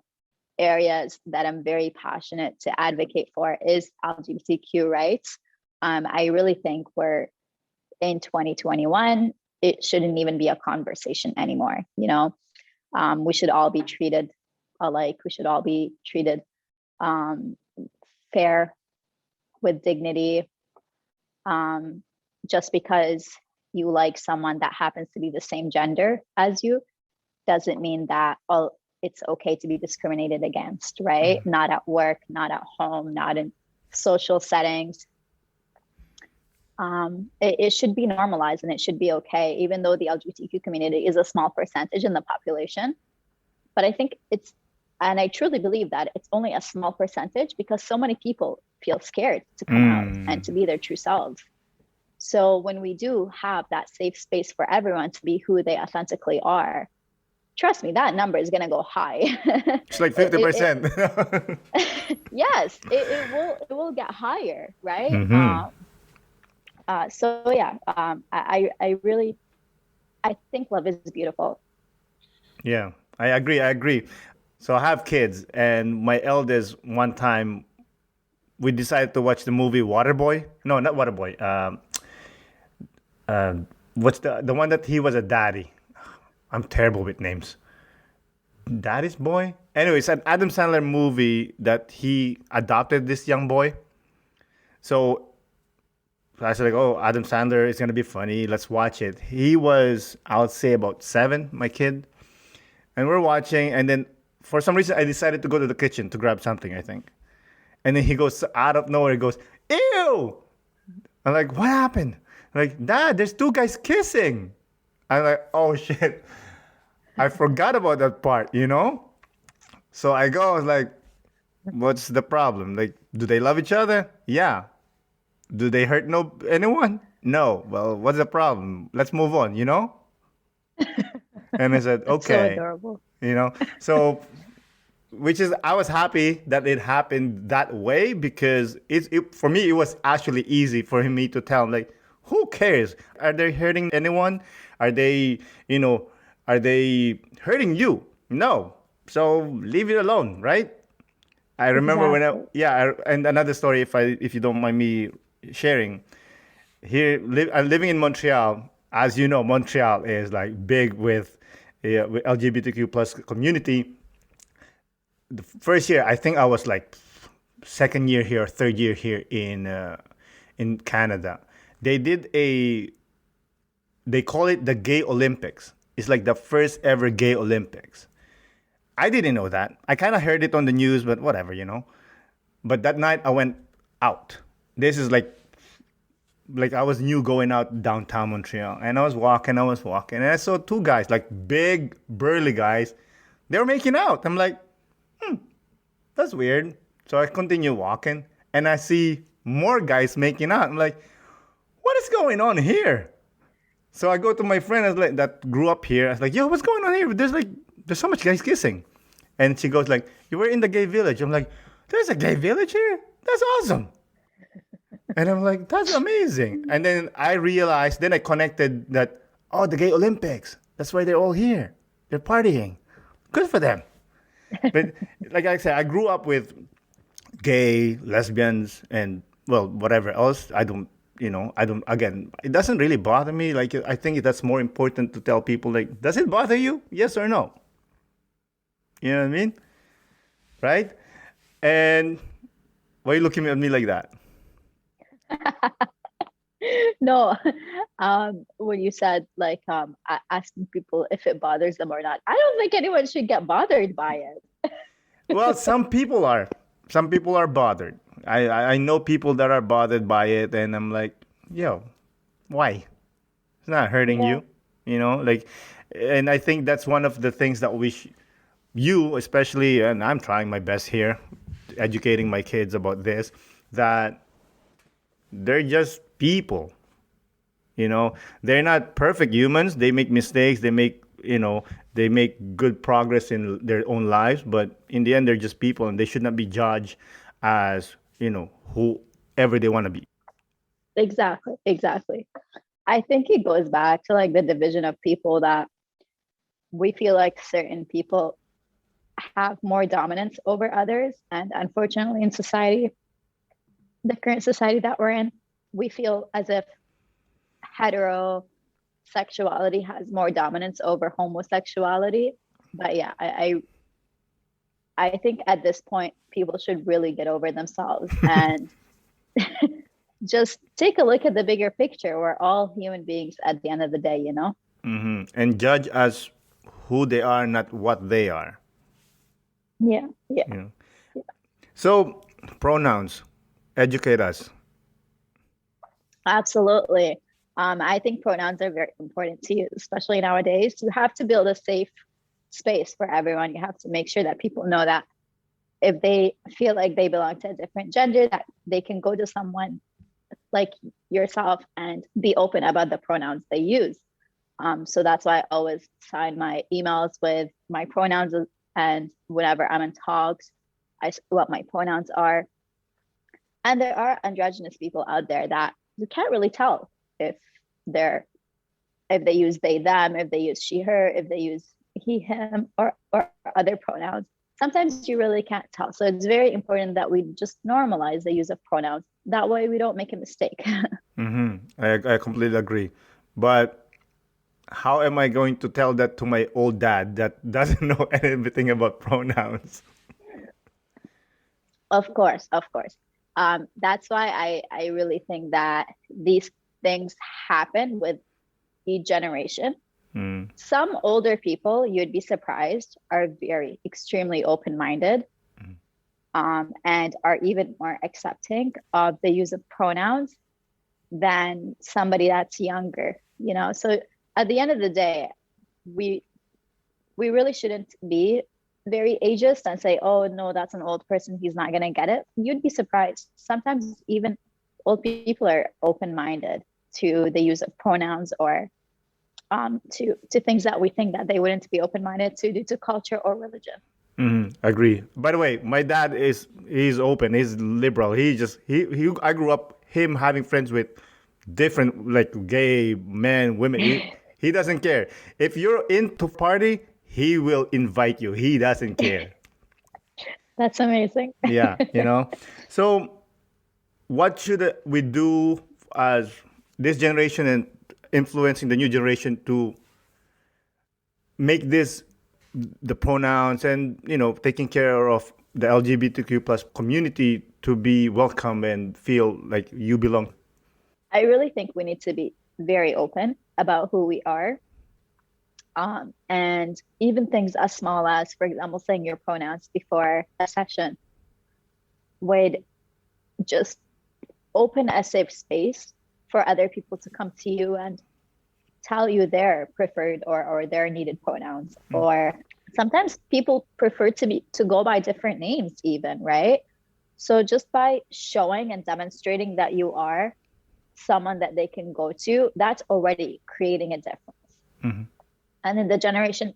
areas that I'm very passionate to advocate for is LGBTQ rights. I really think we're in 2021, it shouldn't even be a conversation anymore. We should all be treated alike. We should all be treated fair, with dignity. Just because you like someone that happens to be the same gender as you doesn't mean that it's okay to be discriminated against, right? Mm-hmm. Not at work, not at home, not in social settings. It should be normalized, and it should be okay, even though the LGBTQ community is a small percentage in the population. But I think and I truly believe that it's only a small percentage because so many people feel scared to come out and to be their true selves. So when we do have that safe space for everyone to be who they authentically are, trust me, that number is going to go high. It's like 50%. Yes, it will get higher, right? Mm-hmm. So yeah, I think love is beautiful. Yeah, I agree. So I have kids, and my eldest, one time we decided to watch the movie Waterboy. No, not Waterboy. What's the one that he was a daddy? I'm terrible with names. Daddy's Boy? Anyway, it's an Adam Sandler movie that he adopted this young boy. So I was like, oh, Adam Sandler is going to be funny. Let's watch it. He was, I would say, about 7, my kid. And we're watching, and then for some reason, I decided to go to the kitchen to grab something, I think. And then he goes out of nowhere, he goes, ew! I'm like, what happened? I'm like, Dad, there's 2 guys kissing. I'm like, oh, shit. I forgot about that part, So I was like, what's the problem? Like, do they love each other? Yeah. Do they hurt anyone? No. Well, what's the problem? Let's move on, And I said, okay. So adorable. So, which is, I was happy that it happened that way, because for me, it was actually easy for me to tell, like, who cares? Are they hurting anyone? Are they hurting you? No. So leave it alone, right? I remember exactly. and another story, if you don't mind me sharing. Here, I'm living in Montreal. As you know, Montreal is like big with LGBTQ plus community. The first year, I think I was like second year here, third year here in Canada. They call it the Gay Olympics. It's like the first ever Gay Olympics. I didn't know that. I kind of heard it on the news, but whatever, But that night I went out. This is like I was new going out downtown Montreal. And I was walking, and I saw 2 guys, like big, burly guys. They were making out. I'm like, that's weird. So I continue walking, and I see more guys making out. I'm like, what is going on here? So I go to my friend that grew up here. I was like, yo, what's going on here? There's so much guys kissing. And she goes like, you were in the gay village. I'm like, there's a gay village here? That's awesome. And I'm like, that's amazing. And then I realized, then I connected that, oh, the gay Olympics. That's why they're all here. They're partying. Good for them. But like I said, I grew up with gay, lesbians, and well, whatever else. Again, it doesn't really bother me. Like, I think that's more important to tell people, like, does it bother you? Yes or no? You know what I mean? Right? And why are you looking at me like that? No, when you said like asking people if it bothers them or not, I don't think anyone should get bothered by it. Well, some people are. Some people are bothered. I know people that are bothered by it, and I'm like, yo, why? It's not hurting Yeah. you, like, and I think that's one of the things that you especially, and I'm trying my best here, educating my kids about this, that they're just people. They're not perfect humans. They make mistakes. They make good progress in their own lives. But in the end, they're just people, and they should not be judged as whoever they want to be. Exactly, exactly. I think it goes back to like the division of people, that we feel like certain people have more dominance over others. And unfortunately, in society, the current society that we're in, we feel as if heterosexuality has more dominance over homosexuality. But yeah, I think at this point, people should really get over themselves and just take a look at the bigger picture. We're all human beings at the end of the day, you know? And judge as who they are, not what they are. Yeah, yeah. You know. So pronouns, educate us. Absolutely. I think pronouns are very important to you, especially nowadays. You have to build a safe space for everyone. You have to make sure that people know that if they feel like they belong to a different gender, that they can go to someone like yourself and be open about the pronouns they use. So that's why I always sign my emails with my pronouns, and whenever I'm in talks, what my pronouns are. And there are androgynous people out there that you can't really tell if they use they them, if they use she her, if they use he him, or other pronouns. Sometimes you really can't tell. So it's very important that we just normalize the use of pronouns. That way we don't make a mistake. I completely agree. But how am I going to tell that to my old dad that doesn't know anything about pronouns? Of course, of course. That's why I really think that these things happen with each generation. Some older people, you'd be surprised, are very extremely open-minded, and are even more accepting of the use of pronouns than somebody that's younger. So at the end of the day, we really shouldn't be very ageist and say, oh no, that's an old person, he's not going to get it. You'd be surprised. Sometimes even old people are open-minded to the use of pronouns, or to things that we think that they wouldn't be open-minded to due to culture or religion. Agree. By the way, my dad he's open, he's liberal. I grew up him having friends with different, like, gay men, women. He doesn't care. If you're into party, he will invite you. He doesn't care. That's amazing. Yeah, So what should we do as this generation and influencing the new generation to make the pronouns and taking care of the LGBTQ plus community to be welcome and feel like you belong? I really think we need to be very open about who we are. And even things as small as, for example, saying your pronouns before a session would just open a safe space for other people to come to you and tell you their preferred or their needed pronouns. Or sometimes people prefer to go by different names even, right? So just by showing and demonstrating that you are someone that they can go to, that's already creating a difference. And then the generation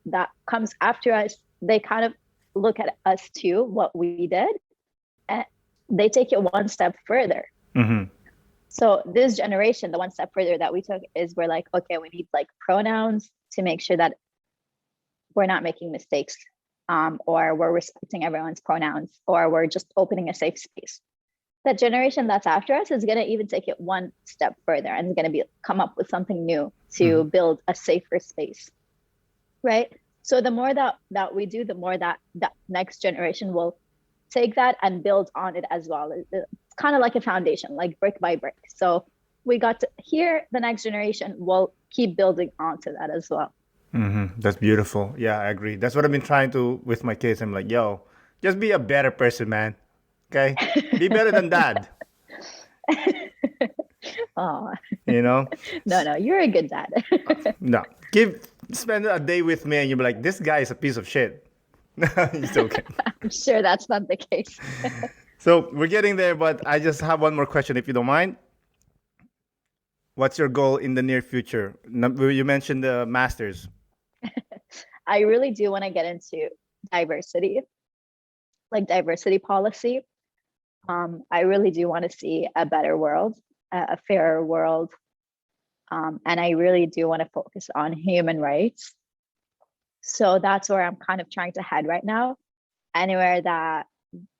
that comes after us, they kind of look at us too, what we did, and they take it one step further. Mm-hmm. So this generation, the one step further that we took is we're like, okay, we need like pronouns to make sure that we're not making mistakes, or we're respecting everyone's pronouns, or we're just opening a safe space. The generation that's after us is going to even take it one step further and is going to come up with something new to build a safer space, right? So the more that we do, the more that next generation will take that and build on it as well. It's kind of like a foundation, like brick by brick. So we got to here, the next generation will keep building onto that as well. Mm-hmm. That's beautiful. Yeah, I agree. That's what I've been trying to with my kids. I'm like, yo, just be a better person, man. Okay? Be better than dad. Oh, You know? no, you're a good dad. No. Spend a day with me and you'll be like, this guy is a piece of shit. It's okay. I'm sure that's not the case. So we're getting there, but I just have one more question if you don't mind. What's your goal in the near future? You mentioned the masters. I really do want to get into diversity, like diversity policy. I really do want to see a better world, a fairer world. And I really do want to focus on human rights. So that's where I'm kind of trying to head right now. Anywhere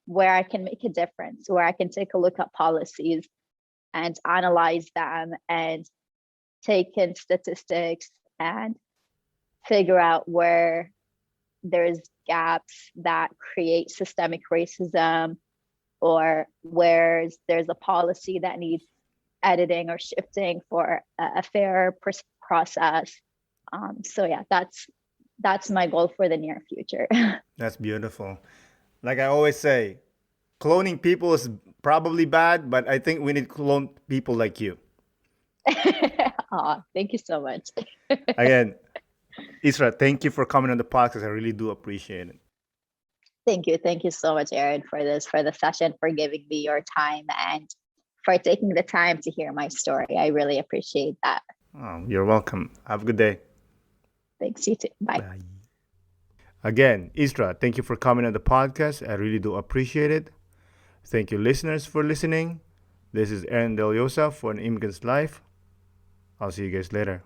where I can make a difference, where I can take a look at policies and analyze them and take in statistics and figure out where there's gaps that create systemic racism, or where there's a policy that needs editing or shifting for a fair process. So yeah, that's my goal for the near future. That's beautiful. Like I always say, cloning people is probably bad, but I think we need clone people like you. Aw, thank you so much. Again, Isra, thank you for coming on the podcast. I really do appreciate it. Thank you so much, Aaron, for the session, for giving me your time, and for taking the time to hear my story. I really appreciate that. Oh, you're welcome. Have a good day. Thanks, you too. Bye. Bye. Again, Isra, thank you for coming on the podcast. I really do appreciate it. Thank you, listeners, for listening. This is Aaron Del Yosa for An Immigrant's Life. I'll see you guys later.